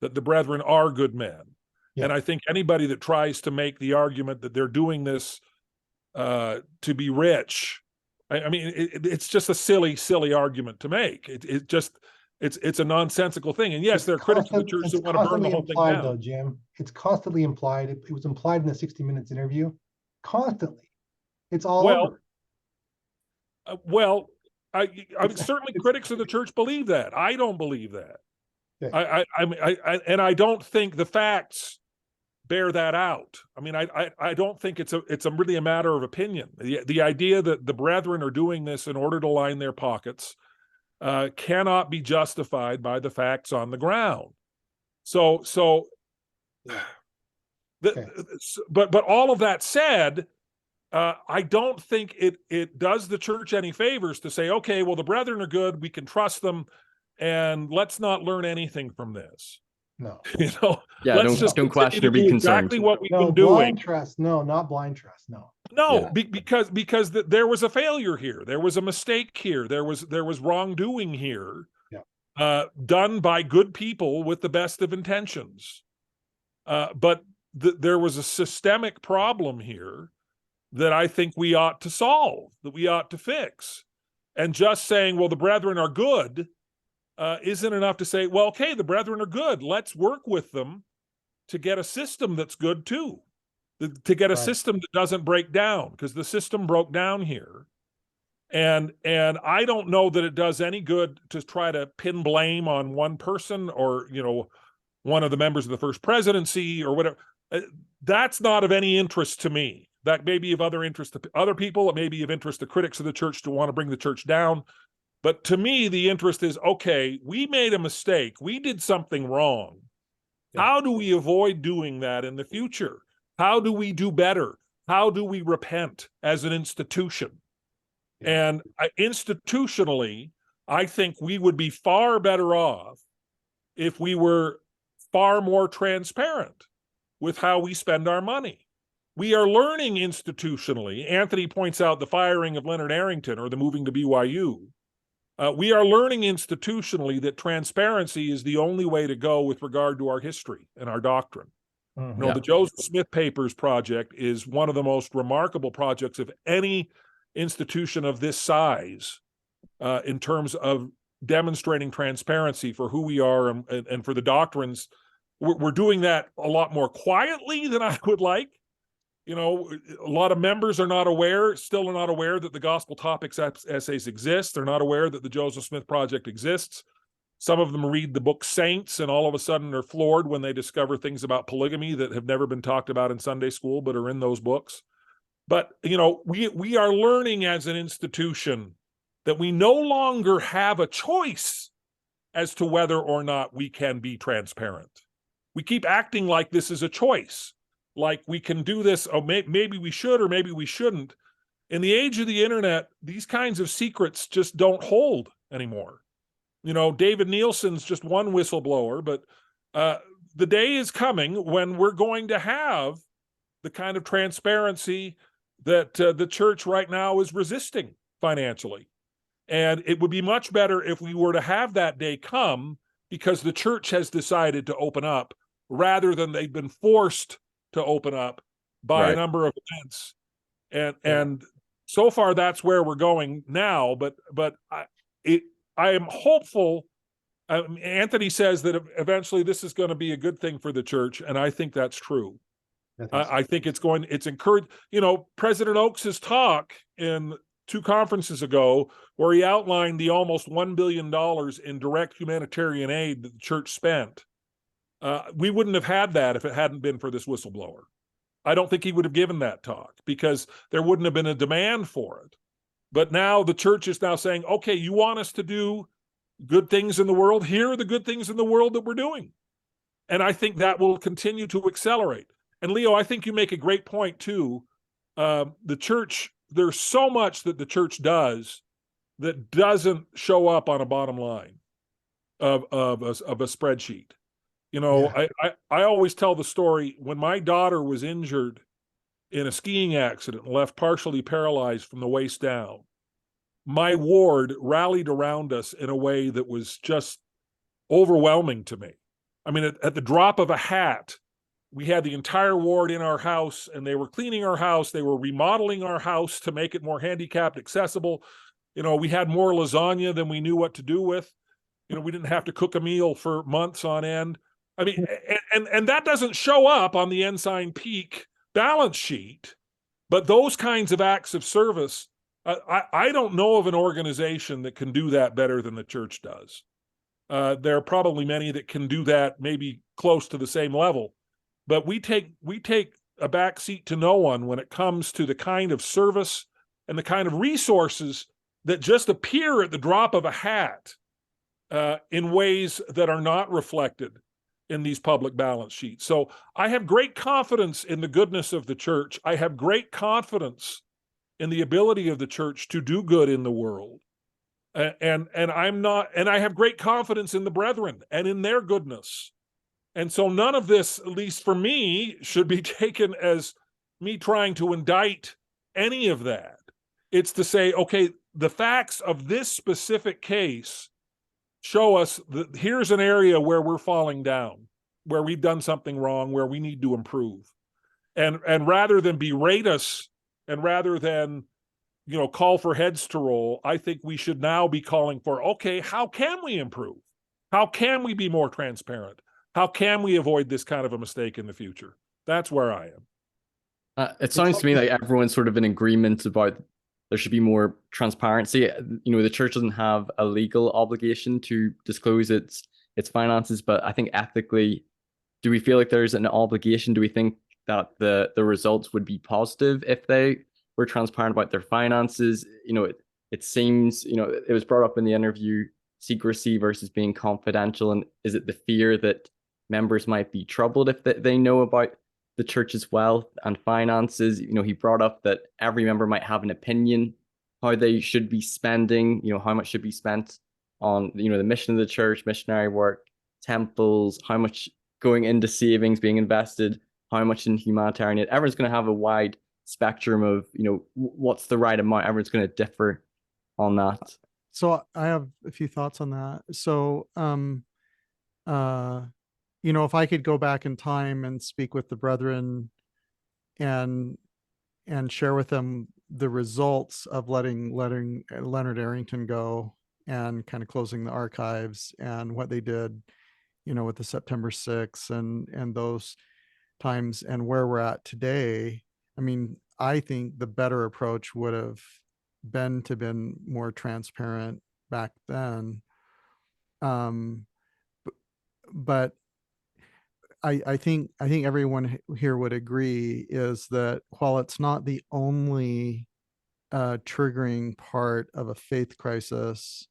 that the brethren are good men. Yeah. And I think anybody that tries to make the argument that they're doing this to be rich, I mean, it's just a silly argument to make. It's a nonsensical thing. And yes, there are critics of the church that want to burn the whole thing down. Though, Jim, it's constantly implied. It was implied in the 60 Minutes interview. Constantly, it's all over. I mean, certainly critics of the church believe that. I don't believe that. Okay. I don't think the facts bear that out. I mean, I don't think it's really a matter of opinion. The idea that the brethren are doing this in order to line their pockets cannot be justified by the facts on the ground. But all of that said, I don't think it does the church any favors to say, okay, well, the brethren are good, we can trust them, and let's not learn anything from this. No. You know, yeah, don't question or be concerned. Exactly what we've been doing. Blind trust. No, not blind trust. No. No, yeah. because there was a failure here. There was a mistake here. There was wrongdoing here. Yeah. Done by good people with the best of intentions. But there was a systemic problem here that I think we ought to solve, that we ought to fix. And just saying, well, the brethren are good, isn't enough to say, well, okay, the brethren are good. Let's work with them to get a system that's good too, to get a system that doesn't break down, because the system broke down here. And I don't know that it does any good to try to pin blame on one person or, one of the members of the first presidency or whatever. That's not of any interest to me. That may be of other interest to other people. It may be of interest to critics of the church to want to bring the church down. But to me, the interest is, okay, we made a mistake. We did something wrong. How do we avoid doing that in the future? How do we do better? How do we repent as an institution? And institutionally, I think we would be far better off if we were far more transparent with how we spend our money. We are learning institutionally. Anthony points out the firing of Leonard Arrington or the moving to BYU. We are learning institutionally that transparency is the only way to go with regard to our history and our doctrine. The Joseph Smith Papers project is one of the most remarkable projects of any institution of this size in terms of demonstrating transparency for who we are and for the doctrines. We're doing that a lot more quietly than I would like. A lot of members are not aware that the Gospel Topics essays exist. They're not aware that the Joseph Smith Project exists. Some of them read the book Saints and all of a sudden are floored when they discover things about polygamy that have never been talked about in Sunday school but are in those books. But, we are learning as an institution that we no longer have a choice as to whether or not we can be transparent. We keep acting like this is a choice. Like we can do this, maybe we should or maybe we shouldn't. In the age of the internet, these kinds of secrets just don't hold anymore. David Nielsen's just one whistleblower, but the day is coming when we're going to have the kind of transparency that the church right now is resisting financially. And it would be much better if we were to have that day come because the church has decided to open up rather than they've been forced to open up by a number of events. And so far that's where we're going now, but I am hopeful. Anthony says that eventually this is going to be a good thing for the church, and I think that's true. I think it's encouraged. President Oakes's talk in 2 conferences ago, where he outlined the almost $1 billion in direct humanitarian aid that the church spent. We wouldn't have had that if it hadn't been for this whistleblower. I don't think he would have given that talk because there wouldn't have been a demand for it. But now the church is now saying, okay, you want us to do good things in the world? Here are the good things in the world that we're doing. And I think that will continue to accelerate. And Leo, I think you make a great point too. The church, there's so much that the church does that doesn't show up on a bottom line of a spreadsheet. I always tell the story when my daughter was injured in a skiing accident and left partially paralyzed from the waist down. My ward rallied around us in a way that was just overwhelming to me. I mean, at the drop of a hat, we had the entire ward in our house and they were cleaning our house. They were remodeling our house to make it more handicapped accessible. We had more lasagna than we knew what to do with. We didn't have to cook a meal for months on end. I mean, and that doesn't show up on the Ensign Peak balance sheet, but those kinds of acts of service, I don't know of an organization that can do that better than the church does. There are probably many that can do that maybe close to the same level, but we take a back seat to no one when it comes to the kind of service and the kind of resources that just appear at the drop of a hat in ways that are not reflected in these public balance sheets. So I have great confidence in the goodness of the church. I have great confidence in the ability of the church to do good in the world. And I have great confidence in the brethren and in their goodness. And so none of this, at least for me, should be taken as me trying to indict any of that. It's to say, okay, the facts of this specific case show us that here's an area where we're falling down, where we've done something wrong, where we need to improve. And rather than berate us And rather than, call for heads to roll, I think we should now be calling for, okay, how can we improve? How can we be more transparent? How can we avoid this kind of a mistake in the future? That's where I am. It sounds to me like everyone's sort of in agreement about there should be more transparency. The church doesn't have a legal obligation to disclose its finances, but I think ethically, do we feel like there's an obligation? Do we think that the results would be positive if they were transparent about their finances? It seems, it was brought up in the interview, secrecy versus being confidential. And is it the fear that members might be troubled if they know about the church's wealth and finances? He brought up that every member might have an opinion how they should be spending, how much should be spent on, the mission of the church, missionary work, temples, how much going into savings, being invested, how much in humanitarian aid. Everyone's going to have a wide spectrum of, what's the right amount. Everyone's going to differ on that. So I have a few thoughts on that. So, if I could go back in time and speak with the brethren and share with them the results of letting Leonard Arrington go and kind of closing the archives and what they did, with the September 6th and those times and where we're at today. I mean, I think the better approach would have been to been more transparent back then. But I think everyone here would agree is that while it's not the only triggering part of a faith crisis,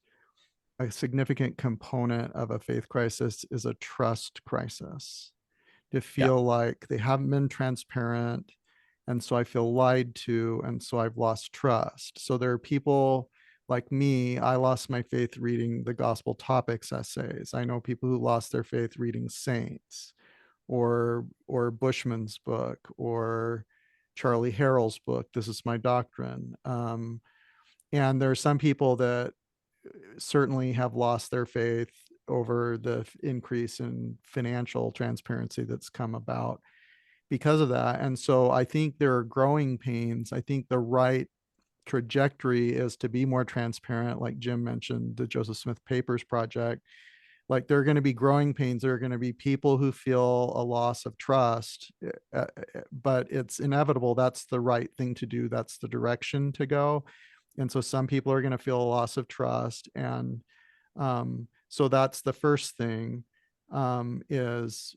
a significant component of a faith crisis is a trust crisis. To feel like they haven't been transparent, and so I feel lied to, and so I've lost trust. So there are people like me. I lost my faith reading the Gospel Topics essays. I know people who lost their faith reading Saints, or Bushman's book, or Charlie Harrell's book, This Is My Doctrine. And there are some people that certainly have lost their faith over the increase in financial transparency that's come about because of that. And so I think there are growing pains. I think the right trajectory is to be more transparent, like Jim mentioned, the Joseph Smith Papers Project. Like, there are going to be growing pains. There are going to be people who feel a loss of trust, but it's inevitable. That's the right thing to do. That's the direction to go. And so some people are going to feel a loss of trust. And so that's the first thing, is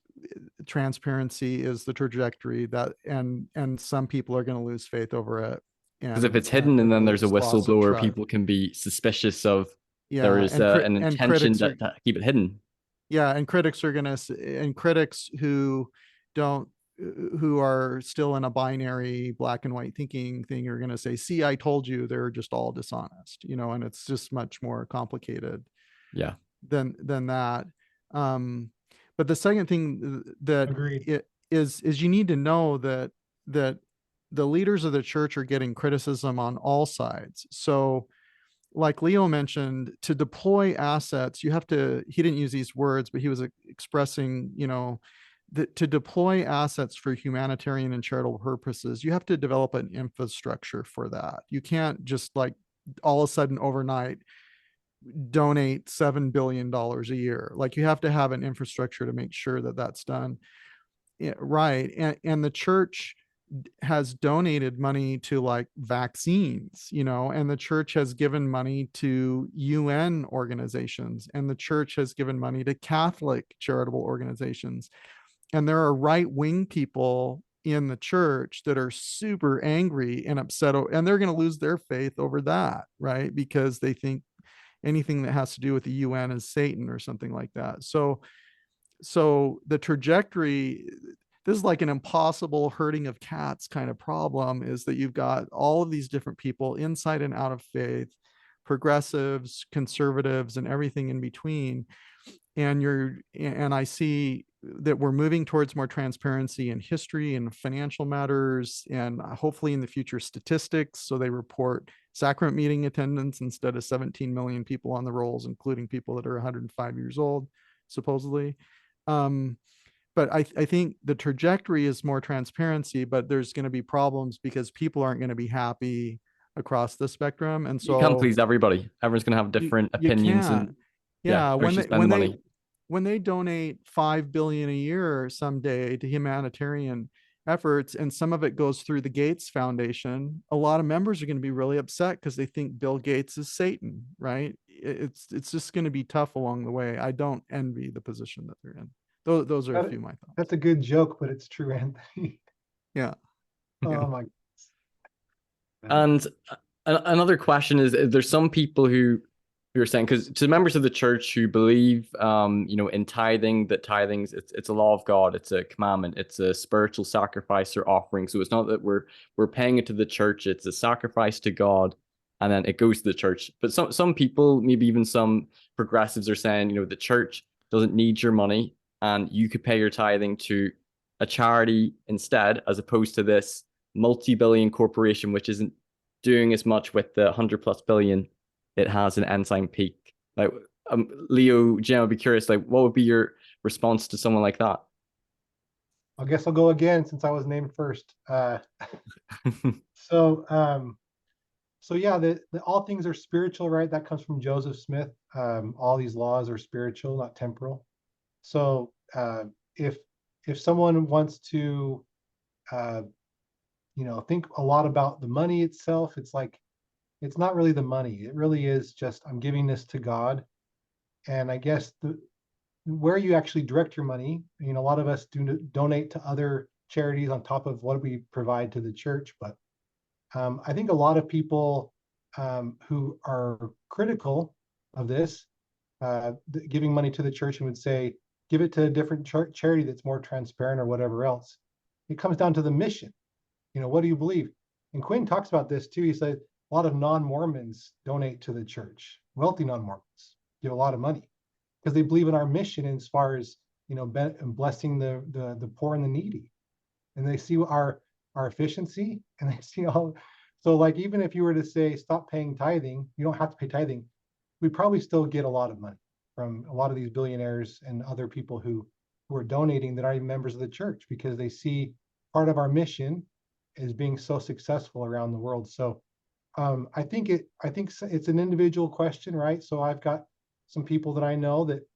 transparency is the trajectory that, and some people are going to lose faith over it. Because if it's hidden and then there's a whistleblower, people can be suspicious of there is an intention to keep it hidden. Yeah, and critics are going to, and critics who are still in a binary black and white thinking thing are going to say, see, I told you, they're just all dishonest, and it's just much more complicated than that. But the second thing that is you need to know that the leaders of the church are getting criticism on all sides. So like Leo mentioned, to deploy assets, you have to, he didn't use these words, but he was expressing, that to deploy assets for humanitarian and charitable purposes, you have to develop an infrastructure for that. You can't just like all of a sudden overnight donate $7 billion a year. Like, you have to have an infrastructure to make sure that that's done. Right. And the church has donated money to like vaccines, and the church has given money to UN organizations, and the church has given money to Catholic charitable organizations. And there are right-wing people in the church that are super angry and upset, and they're going to lose their faith over that, right? Because they think anything that has to do with the UN is Satan or something like that. So the trajectory, this is like an impossible herding of cats kind of problem, is that you've got all of these different people inside and out of faith, progressives, conservatives, and everything in between. And I see that we're moving towards more transparency in history and financial matters, and hopefully in the future statistics. So they report sacrament meeting attendance instead of 17 million people on the rolls, including people that are 105 years old, supposedly. but I think the trajectory is more transparency, but there's going to be problems because people aren't going to be happy across the spectrum. And You can't so please everybody. Everyone's going to have different you opinions can't. and Yeah, where should spend the money. when they donate 5 billion a year someday to humanitarian efforts, and some of it goes through the Gates Foundation, a lot of members are going to be really upset because they think Bill Gates is Satan, right? It's just going to be tough along the way. I don't envy the position that they're in. Those are a few of my thoughts. That's a good joke, but it's true, Anthony. Yeah. Oh my. And another question is, there's some people who are saying, because to members of the church who believe, in tithing, that tithing, it's a law of God, it's a commandment, it's a spiritual sacrifice or offering. So it's not that we're paying it to the church, it's a sacrifice to God, and then it goes to the church. But some people, maybe even some progressives, are saying, the church doesn't need your money, and you could pay your tithing to a charity instead, as opposed to this multi-billion corporation, which isn't doing as much with the 100+ billion it has in Ensign Peak. Like, Leo, Jim, I'd be curious, like, what would be your response to someone like that? I guess I'll go again since I was named first. So yeah, the all things are spiritual, right? That comes from Joseph Smith. All these laws are spiritual, not temporal. So if someone wants to think a lot about the money itself, it's like, it's not really the money. It really is just, I'm giving this to God. And I guess where you actually direct your money, a lot of us do donate to other charities on top of what we provide to the church. But I think a lot of people who are critical of this, giving money to the church, and would say, give it to a different charity that's more transparent or whatever else. It comes down to the mission. What do you believe? And Quinn talks about this too. He said a lot of non-Mormons donate to the church. Wealthy non-Mormons give a lot of money because they believe in our mission as far as, blessing the poor and the needy. And they see our efficiency, and they see all. So like, even if you were to say, stop paying tithing, you don't have to pay tithing, we probably still get a lot of money from a lot of these billionaires and other people who are donating that aren't even members of the church, because they see part of our mission is being so successful around the world. So I think it's an individual question, right? So I've got some people that I know that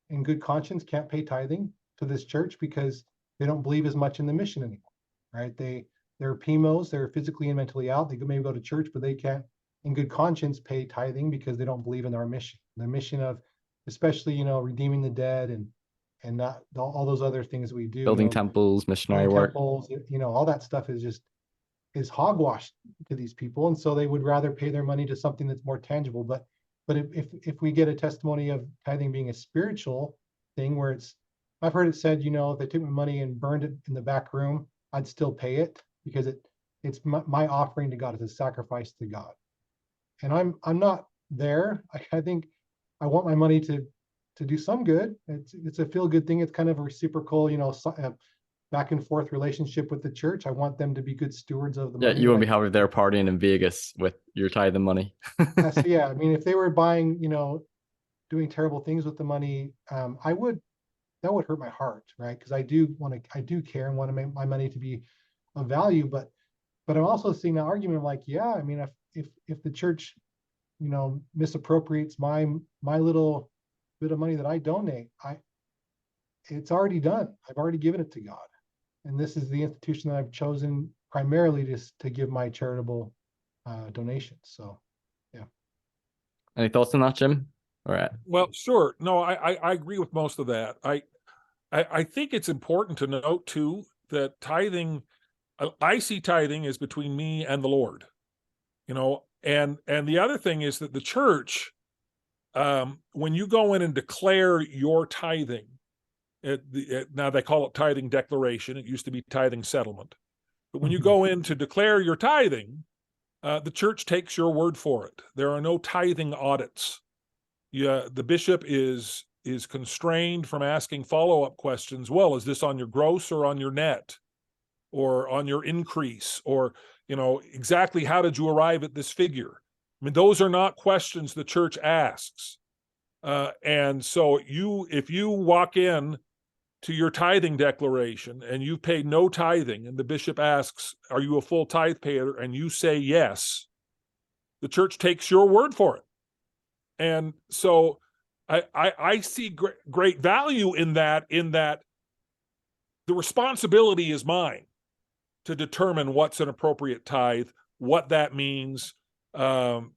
in good conscience can't pay tithing to this church because they don't believe as much in the mission anymore, right? They're PMOs, they're physically and mentally out. They maybe go to church, but they can't in good conscience pay tithing because they don't believe in our mission. The mission of, especially, redeeming the dead and not all those other things we do. Building temples, missionary work. Temples, all that stuff is hogwash to these people, and so they would rather pay their money to something that's more tangible. But if we get a testimony of tithing being a spiritual thing, where I've heard it said, if they took my money and burned it in the back room, I'd still pay it because it's my offering to God. It's a sacrifice to God, and I'm not there. I think I want my money to do some good. It's a feel good thing. It's kind of a reciprocal, back and forth relationship with the church. I want them to be good stewards of the money. Yeah, you won't be having their partying in Vegas with your tithing money. Yeah, I mean, if they were buying, doing terrible things with the money, that would hurt my heart, right? Because I do care and want to make my money to be of value. But I'm also seeing the argument of like, yeah, I mean, if the church, misappropriates my little bit of money that I donate, it's already done. I've already given it to God. And this is the institution that I've chosen primarily to give my charitable donations. So, yeah. Any thoughts on that, Jim? All right. Well, sure. No, I agree with most of that. I think it's important to note too that tithing, I see tithing as between me and the Lord, and the other thing is that the church, when you go in and declare your tithing, now they call it tithing declaration. It used to be tithing settlement. But when you go in to declare your tithing, the church takes your word for it. There are no tithing audits. The bishop is constrained from asking follow-up questions. Well, is this on your gross or on your net, or on your increase, or exactly how did you arrive at this figure? I mean, those are not questions the church asks. And so if you walk in to your tithing declaration and you've paid no tithing, and the bishop asks, are you a full tithe payer? And you say yes, the church takes your word for it. And so I see great value in that the responsibility is mine to determine what's an appropriate tithe, what that means. I've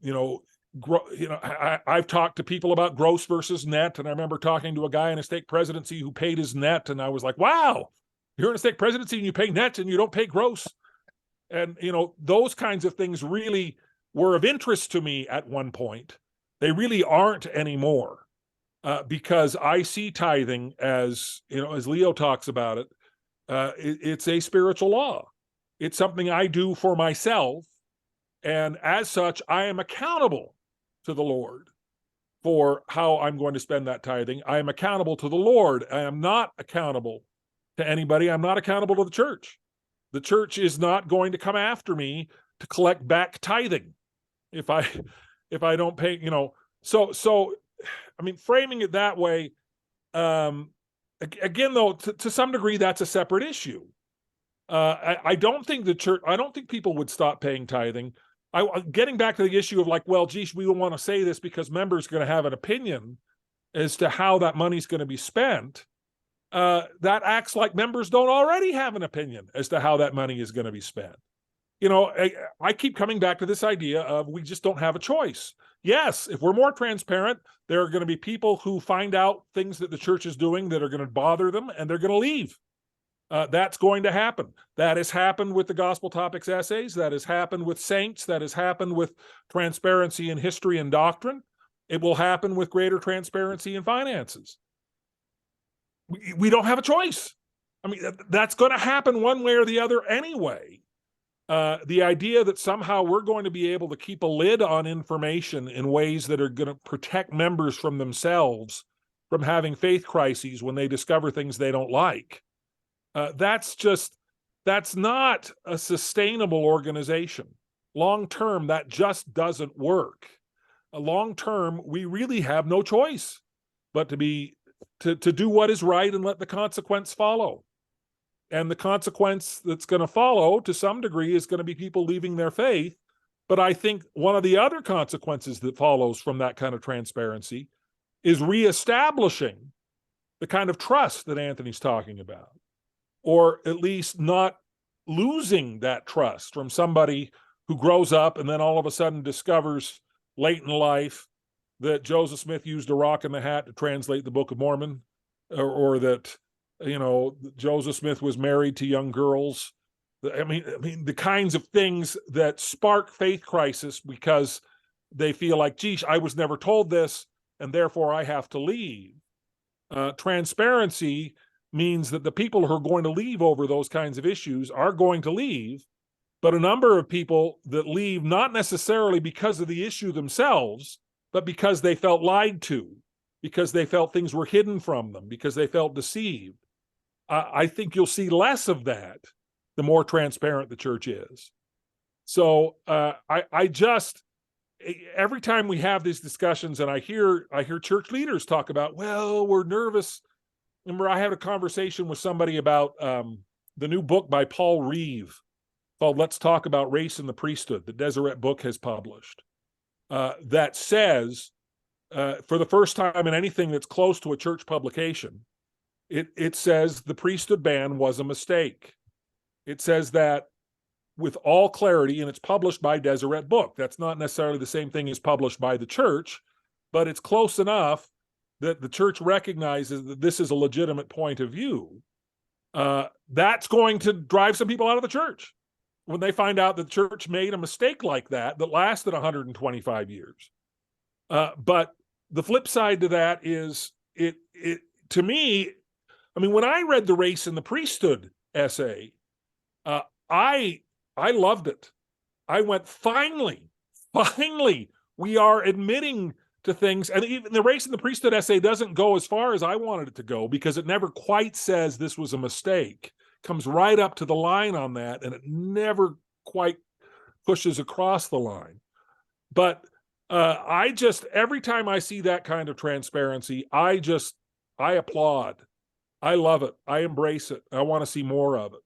talked to people about gross versus net, and I remember talking to a guy in a stake presidency who paid his net, and I was like, wow, you're in a stake presidency and you pay net and you don't pay gross. And those kinds of things really were of interest to me at one point. They really aren't anymore, because I see tithing as Leo talks about it, it's a spiritual law. It's something I do for myself, and as such, I am accountable to the Lord for how I'm going to spend that tithing. I am accountable to the Lord. I am not accountable to anybody. I'm not accountable to the church. The church is not going to come after me to collect back tithing if I don't pay, So I mean, framing it that way, again, though, to some degree, that's a separate issue. I don't think people would stop paying tithing. Getting back to the issue of like, well, geez, we don't want to say this because members are going to have an opinion as to how that money's going to be spent. That acts like members don't already have an opinion as to how that money is going to be spent. I keep coming back to this idea of we just don't have a choice. Yes, if we're more transparent, there are going to be people who find out things that the church is doing that are going to bother them, and they're going to leave. That's going to happen. That has happened with the Gospel Topics essays. That has happened with saints. That has happened with transparency in history and doctrine. It will happen with greater transparency in finances. We don't have a choice. I mean, that's going to happen one way or the other anyway. The idea that somehow we're going to be able to keep a lid on information in ways that are going to protect members from themselves from having faith crises when they discover things they don't like, that's not a sustainable organization. Long term, that just doesn't work. Long term, we really have no choice but to do what is right and let the consequence follow. And the consequence that's going to follow, to some degree, is going to be people leaving their faith. But I think one of the other consequences that follows from that kind of transparency is reestablishing the kind of trust that Anthony's talking about, or at least not losing that trust from somebody who grows up and then all of a sudden discovers late in life that Joseph Smith used a rock in the hat to translate the Book of Mormon, or that Joseph Smith was married to young girls. I mean, the kinds of things that spark faith crisis because they feel like, geez, I was never told this, and therefore I have to leave. Transparency means that the people who are going to leave over those kinds of issues are going to leave, but a number of people that leave not necessarily because of the issue themselves, but because they felt lied to, because they felt things were hidden from them, because they felt deceived. I think you'll see less of that the more transparent the church is. So every time we have these discussions and I hear church leaders talk about, well, we're nervous. Remember, I had a conversation with somebody about the new book by Paul Reeve called Let's Talk About Race in the Priesthood that Deseret Book has published, that says, for the first time in anything that's close to a church publication, it says the priesthood ban was a mistake. It says that with all clarity, and it's published by Deseret Book. That's not necessarily the same thing as published by the church, but it's close enough that the church recognizes that this is a legitimate point of view. That's going to drive some people out of the church when they find out that the church made a mistake like that lasted 125 years. But the flip side to that is, it to me, I mean, when I read the Race in the Priesthood essay, I loved it. I went, finally, we are admitting to things. And even the Race in the Priesthood essay doesn't go as far as I wanted it to go, because it never quite says this was a mistake. It comes right up to the line on that, and it never quite pushes across the line. But every time I see that kind of transparency, I applaud. I love it. I embrace it. I want to see more of it.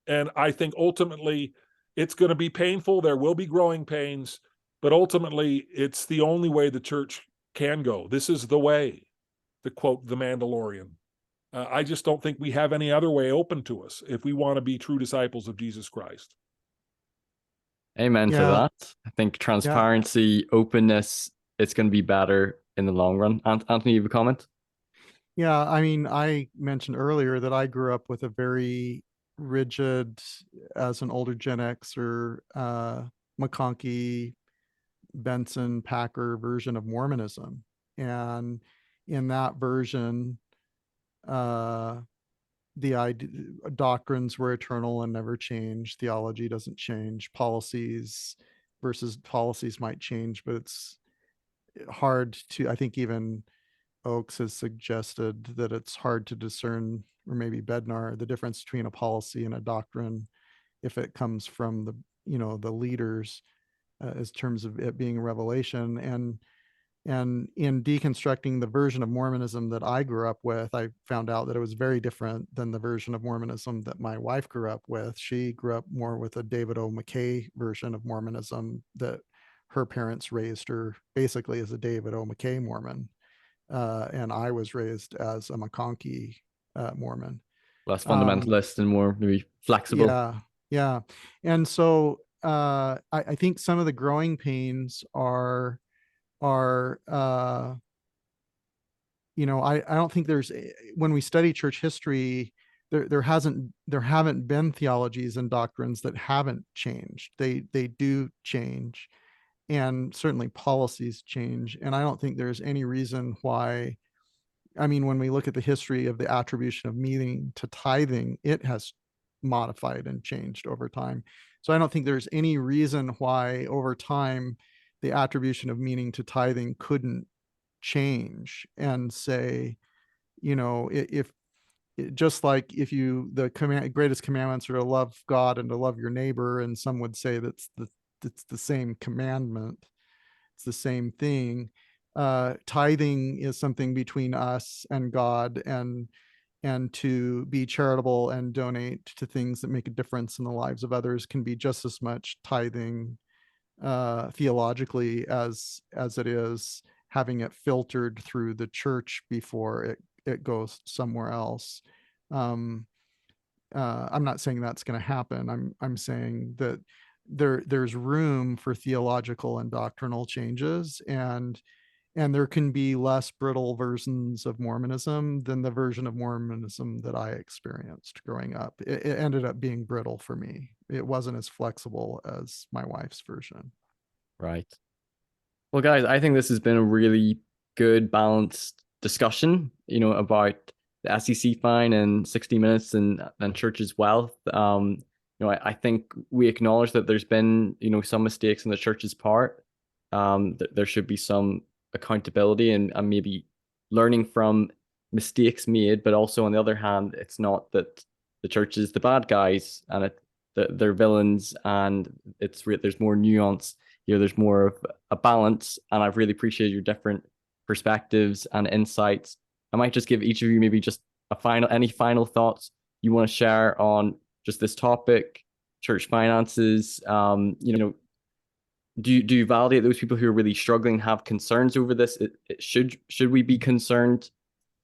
And I think ultimately it's going to be painful. There will be growing pains, but ultimately it's the only way the church can go. This is the way, to quote The Mandalorian. I just don't think we have any other way open to us if we want to be true disciples of Jesus Christ. Amen to Yeah. that. I think transparency, openness, it's going to be better in the long run. Anthony, you have a comment? Yeah, I mean, I mentioned earlier that I grew up with a very rigid, as an older Gen Xer, McConkie, Benson, Packer version of Mormonism. And in that version, the doctrines were eternal and never change. Theology doesn't change. Policies might change, but it's hard to, I think even Oakes has suggested that it's hard to discern, or maybe Bednar, the difference between a policy and a doctrine if it comes from the leaders, as terms of it being a revelation. And in deconstructing the version of Mormonism that I grew up with, I found out that it was very different than the version of Mormonism that my wife grew up with. She grew up more with a David O. McKay version of Mormonism that her parents raised her basically as a David O. McKay Mormon. And I was raised as a McConkie Mormon. Less fundamentalist and more maybe flexible. Yeah. And so I think some of the growing pains are I don't think when we study church history, there haven't been theologies and doctrines that haven't changed. They do change, and certainly policies change. And I don't think there's any reason why. I mean, when we look at the history of the attribution of meaning to tithing, it has modified and changed over time. So I don't think there's any reason why over time the attribution of meaning to tithing couldn't change and say, if just like if the greatest commandments are to love God and to love your neighbor, and some would say it's the same commandment, it's the same thing. Tithing is something between us and God, and to be charitable and donate to things that make a difference in the lives of others can be just as much tithing theologically as it is having it filtered through the church before it goes somewhere else. I'm not saying that's going to happen. I'm saying that there's room for theological and doctrinal changes, and there can be less brittle versions of Mormonism than the version of Mormonism that I experienced growing up. It ended up being brittle for me. It wasn't as flexible as my wife's version. Right. Well, guys, I think this has been a really good, balanced discussion, about the SEC fine and 60 Minutes and church's wealth. I think we acknowledge that there's been, some mistakes on the church's part. There should be some accountability and maybe learning from mistakes made, but also on the other hand, it's not that the church is the bad guys and they're villains, and there's more nuance here. There's more of a balance, and I've really appreciated your different perspectives and insights. I might just give each of you maybe just any final thoughts you want to share on just this topic, church finances. Do you validate those people who are really struggling, have concerns over this? Should we be concerned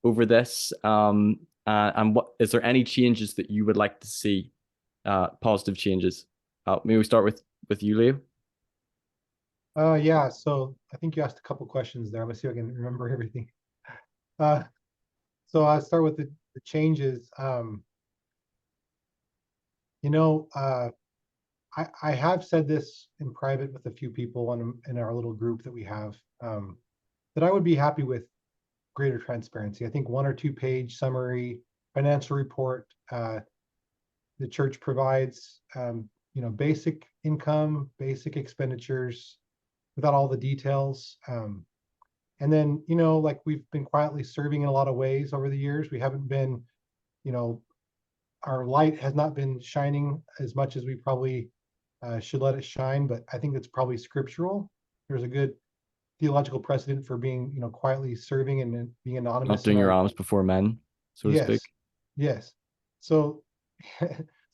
over this? And what is there any changes that you would like to see? Positive changes. Maybe we start with you, Leo. Yeah, so I think you asked a couple questions there. I'm gonna see if I can remember everything. So I'll start with the changes. I have said this in private with a few people in our little group that we have, that I would be happy with greater transparency. I think 1 or 2 page summary financial report. The church provides, basic income, basic expenditures, without all the details. And then, like we've been quietly serving in a lot of ways over the years. We haven't been, our light has not been shining as much as we probably should let it shine, but I think that's probably scriptural. There's a good theological precedent for being, quietly serving and being anonymous. Not doing your alms before men, so to speak. Yes. So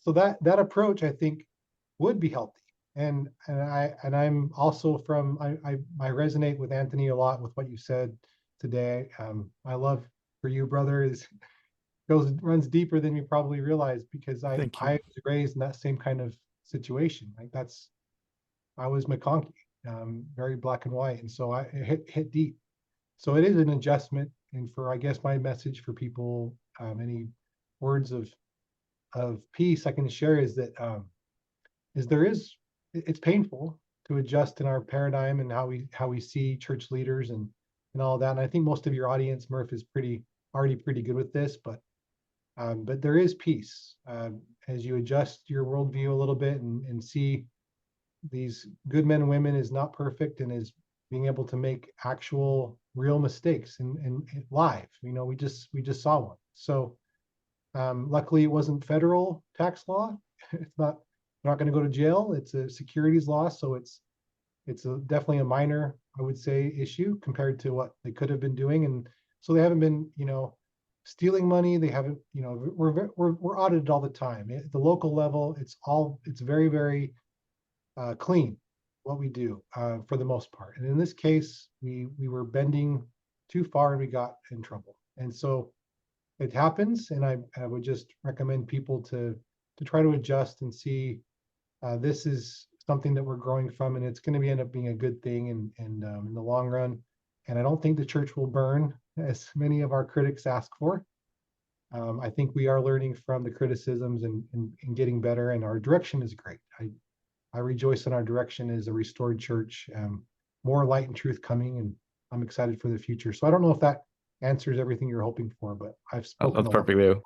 so that approach, I think, would be healthy. I'm also from I resonate with Anthony a lot with what you said today. My love for you, brother, is runs deeper than you probably realize, because Thank you. I was raised in that same kind of situation. Like I was McConkey, very black and white, and so it hit deep. So it is an adjustment, and for, I guess, my message for people, any words of peace I can share is that it's painful to adjust in our paradigm and how we see church leaders and all that. And I think most of your audience, Murph, is already pretty good with this, but there is peace as you adjust your worldview a little bit and see these good men and women is not perfect and is being able to make actual real mistakes in live. You know, we just saw one. So luckily it wasn't federal tax law. It's not, they're not going to go to jail. It's a securities law, so it's definitely a minor, I would say, issue compared to what they could have been doing. And so they haven't been, stealing money. They haven't, we're audited all the time. At the local level, it's very, very clean what we do for the most part. And in this case, we were bending too far and we got in trouble. And so it happens, and I would just recommend people to try to adjust and see this is something that we're growing from, and it's going to end up being a good thing and in the long run. And I don't think the church will burn, as many of our critics ask for. I think we are learning from the criticisms and getting better, and our direction is great. I rejoice in our direction as a restored church, more light and truth coming, and I'm excited for the future. So I don't know if that answers everything you're hoping for, but I've spoken. That's perfect, Leo.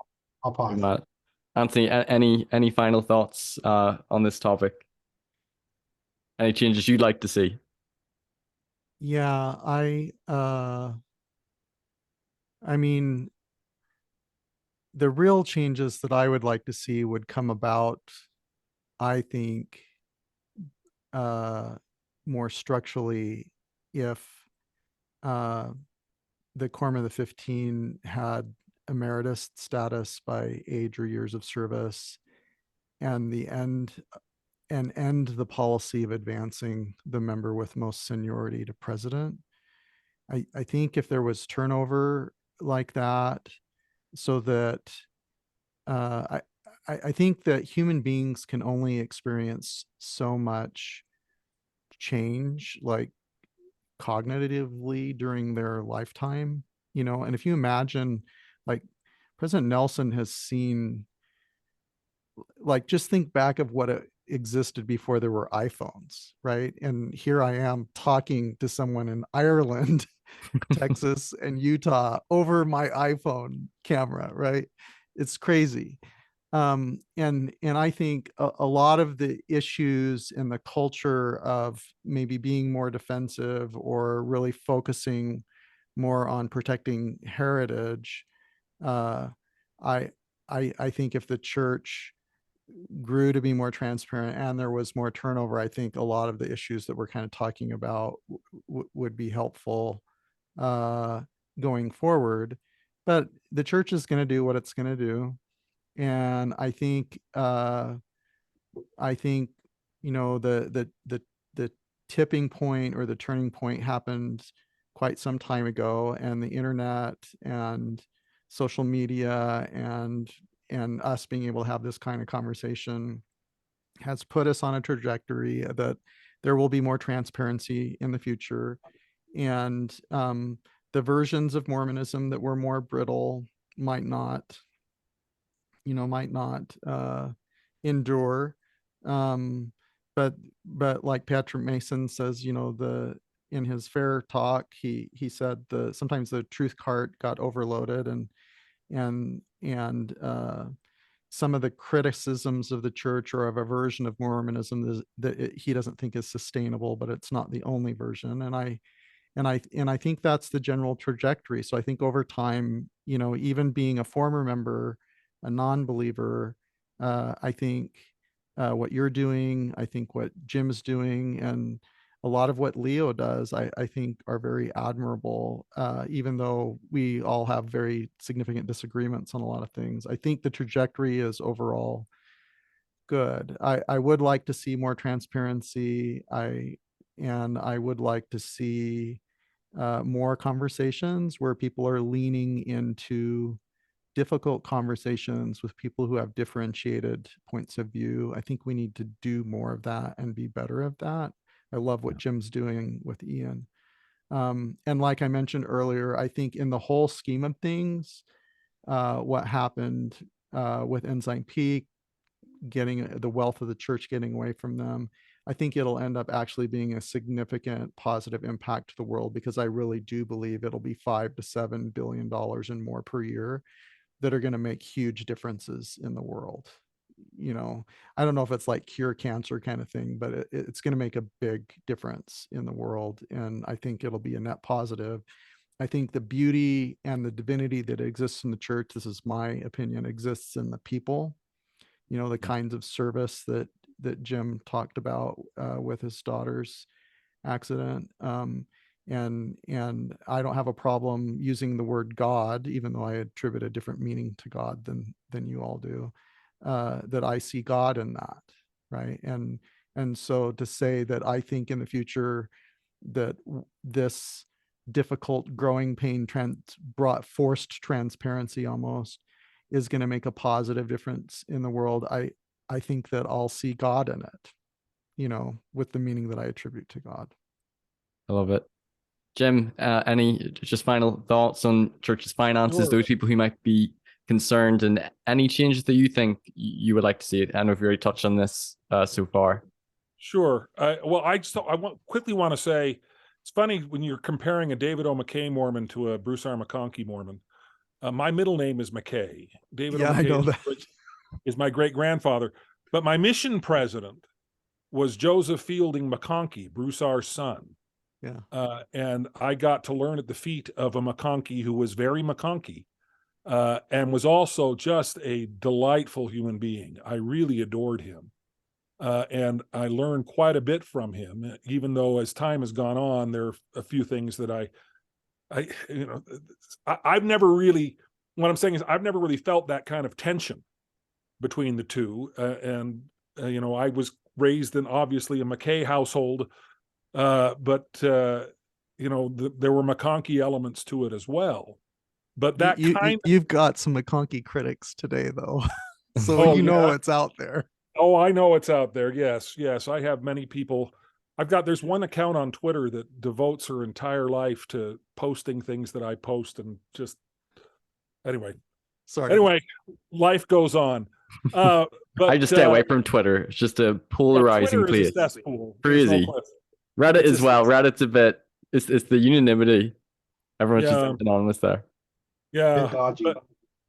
I'll pause. Matt. Anthony, any final thoughts on this topic? Any changes you'd like to see? Yeah, I mean, the real changes that I would like to see would come about, I think, more structurally if the Quorum of the 15 had emeritus status by age or years of service, and end the policy of advancing the member with most seniority to president. I think if there was turnover like that, so that I think that human beings can only experience so much change, like cognitively, during their lifetime, and if you imagine, like, President Nelson has seen, like, just think back of what existed before there were iPhones, right? And here I am talking to someone in Ireland, Texas, and Utah over my iPhone camera, right? It's crazy. And I think a lot of the issues in the culture of maybe being more defensive or really focusing more on protecting heritage, uh, I I think if the church grew to be more transparent and there was more turnover, I think a lot of the issues that we're kind of talking about would be helpful uh, going forward. But the church is going to do what it's going to do, and I think the tipping point or the turning point happened quite some time ago, and the internet and social media and us being able to have this kind of conversation has put us on a trajectory that there will be more transparency in the future. And the versions of Mormonism that were more brittle might not endure. Um, but like Patrick Mason says, in his fair talk, he said sometimes the truth cart got overloaded, and some of the criticisms of the church or of a version of Mormonism that he doesn't think is sustainable, but it's not the only version. And I think that's the general trajectory. So I think over time, even being a former member, a non-believer, I think what you're doing, I think what Jim's doing, and a lot of what Leo does, I think are very admirable, even though we all have very significant disagreements on a lot of things. I think the trajectory is overall good. I would like to see more transparency. I would like to see more conversations where people are leaning into difficult conversations with people who have differentiated points of view. I think we need to do more of that and be better at that. I love what Jim's doing with Ian. And like I mentioned earlier, I think in the whole scheme of things, what happened with Ensign Peak, getting the wealth of the church getting away from them, I think it'll end up actually being a significant positive impact to the world, because I really do believe it'll be $5 to $7 billion and more per year that are going to make huge differences in the world. You know, I don't know if it's like cure cancer kind of thing, but it's going to make a big difference in the world. And I think it'll be a net positive. I think the beauty and the divinity that exists in the church, this is my opinion, exists in the people. You know, the kinds of service that Jim talked about with his daughter's accident. And I don't have a problem using the word God, even though I attribute a different meaning to God than you all do. That I see God in that, right? And so to say that I think in the future that this difficult growing pain brought forced transparency almost is going to make a positive difference in the world. I think that I'll see God in it, you know, with the meaning that I attribute to God. I love it. Jim, any just final thoughts on church's finances, Sure. those people who might be concerned, and any changes that you think you would like to see? I don't know if you already touched on this so far. Sure. Well, quickly want to say, it's funny when you're comparing a David O. McKay Mormon to a Bruce R. McConkie Mormon. My middle name is McKay. David O. I know McKay that. is my great-grandfather. But my mission president was Joseph Fielding McConkie, Bruce R.'s son. Yeah. And I got to learn at the feet of a McConkie who was very McConkie, and was also just a delightful human being. I really adored him. And I learned quite a bit from him, even though as time has gone on, there are a few things that I've never really, what I'm saying is I've never really felt that kind of tension between the two. I was raised in obviously a McKay household, but there were McConkie elements to it as well. But that You've got some McConkie critics today, though. So yeah. It's out there. Oh, I know it's out there. Yes. I have many people. There's one account on Twitter that devotes her entire life to posting things that I post, and just, anyway, life goes on. But I just stay away from Twitter. It's just a polarizing Twitter is place. a cesspool. Crazy. Reddit as well. Reddit's a bit, it's the unanimity. Everyone's just anonymous there. Yeah. But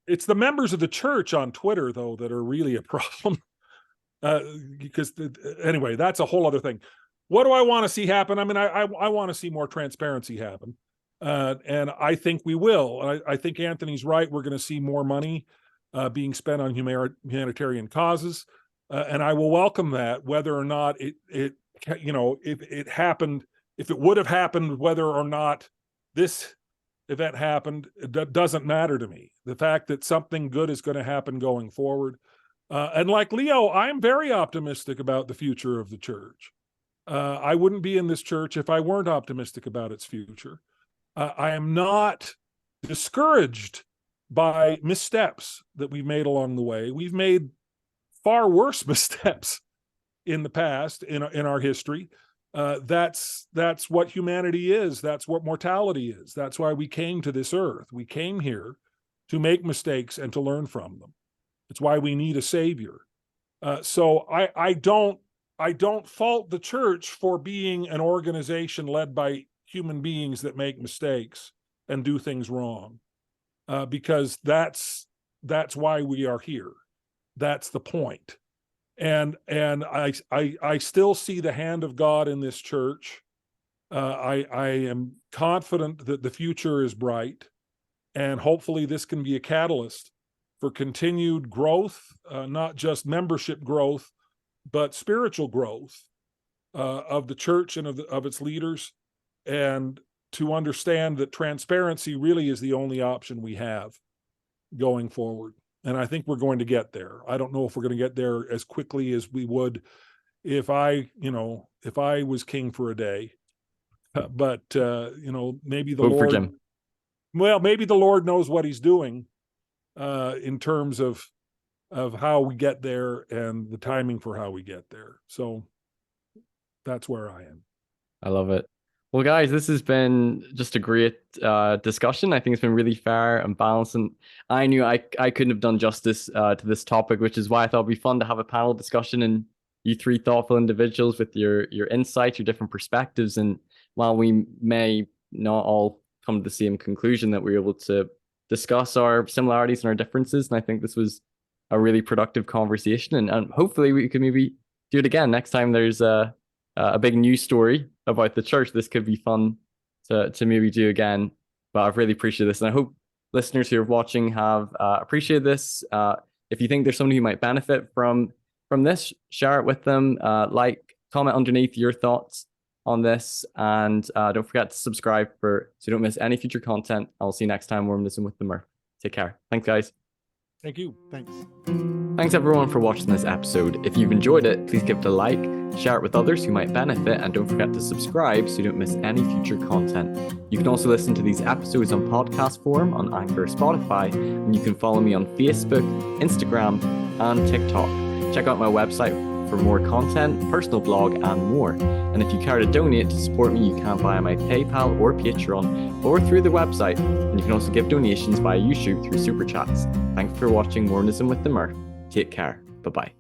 it's the members of the church on Twitter, though, that are really a problem. Anyway, that's a whole other thing. What do I want to see happen? I mean, I want to see more transparency happen. And I think we will. I think Anthony's right. We're going to see more money being spent on humanitarian causes. And I will welcome that, whether or not if it happened, if it would have happened, whether or not this event happened, it doesn't matter to me. The fact that something good is going to happen going forward. And like Leo, I'm very optimistic about the future of the church. I wouldn't be in this church if I weren't optimistic about its future. I am not discouraged by missteps that we've made along the way. We've made far worse missteps in the past, in our history. That's what humanity is. That's what mortality is. That's why we came to this earth. We came here to make mistakes and to learn from them. It's why we need a savior. So I don't fault the church for being an organization led by human beings that make mistakes and do things wrong, because that's why we are here. That's the point. And I still see the hand of God in this church. I am confident that the future is bright, and hopefully this can be a catalyst for continued growth, not just membership growth, but spiritual growth, of the church and of its leaders, and to understand that transparency really is the only option we have going forward. And I think we're going to get there. I don't know if we're going to get there as quickly as we would if I was king for a day. But maybe the Vote for Lord, Jim. well, maybe the Lord knows what he's doing in terms of how we get there and the timing for how we get there. So that's where I am. I love it. Well, guys, this has been just a great discussion. I think it's been really fair and balanced. And I knew I couldn't have done justice to this topic, which is why I thought it'd be fun to have a panel discussion and you three thoughtful individuals with your insights, your different perspectives. And while we may not all come to the same conclusion, that we're able to discuss our similarities and our differences. And I think this was a really productive conversation. And hopefully we can maybe do it again next time there's a big news story about the church. This could be fun to maybe do again. But I've really appreciated this. And I hope listeners who are watching have appreciated this. If you think there's somebody who might benefit from this, share it with them. Comment underneath your thoughts on this. And don't forget to subscribe so you don't miss any future content. I'll see you next time. Mormonism with the Murph. Take care. Thanks, guys. Thank you. Thanks. Thanks everyone for watching this episode. If you've enjoyed it, please give it a like, share it with others who might benefit, and don't forget to subscribe so you don't miss any future content. You can also listen to these episodes on podcast form on Anchor or Spotify, and you can follow me on Facebook, Instagram, and TikTok. Check out my website for more content, personal blog, and more. And if you care to donate to support me, you can via my PayPal or Patreon, or through the website. And you can also give donations via YouTube through Super Chats. Thanks for watching Mormonism with the Murph. Take care. Bye-bye.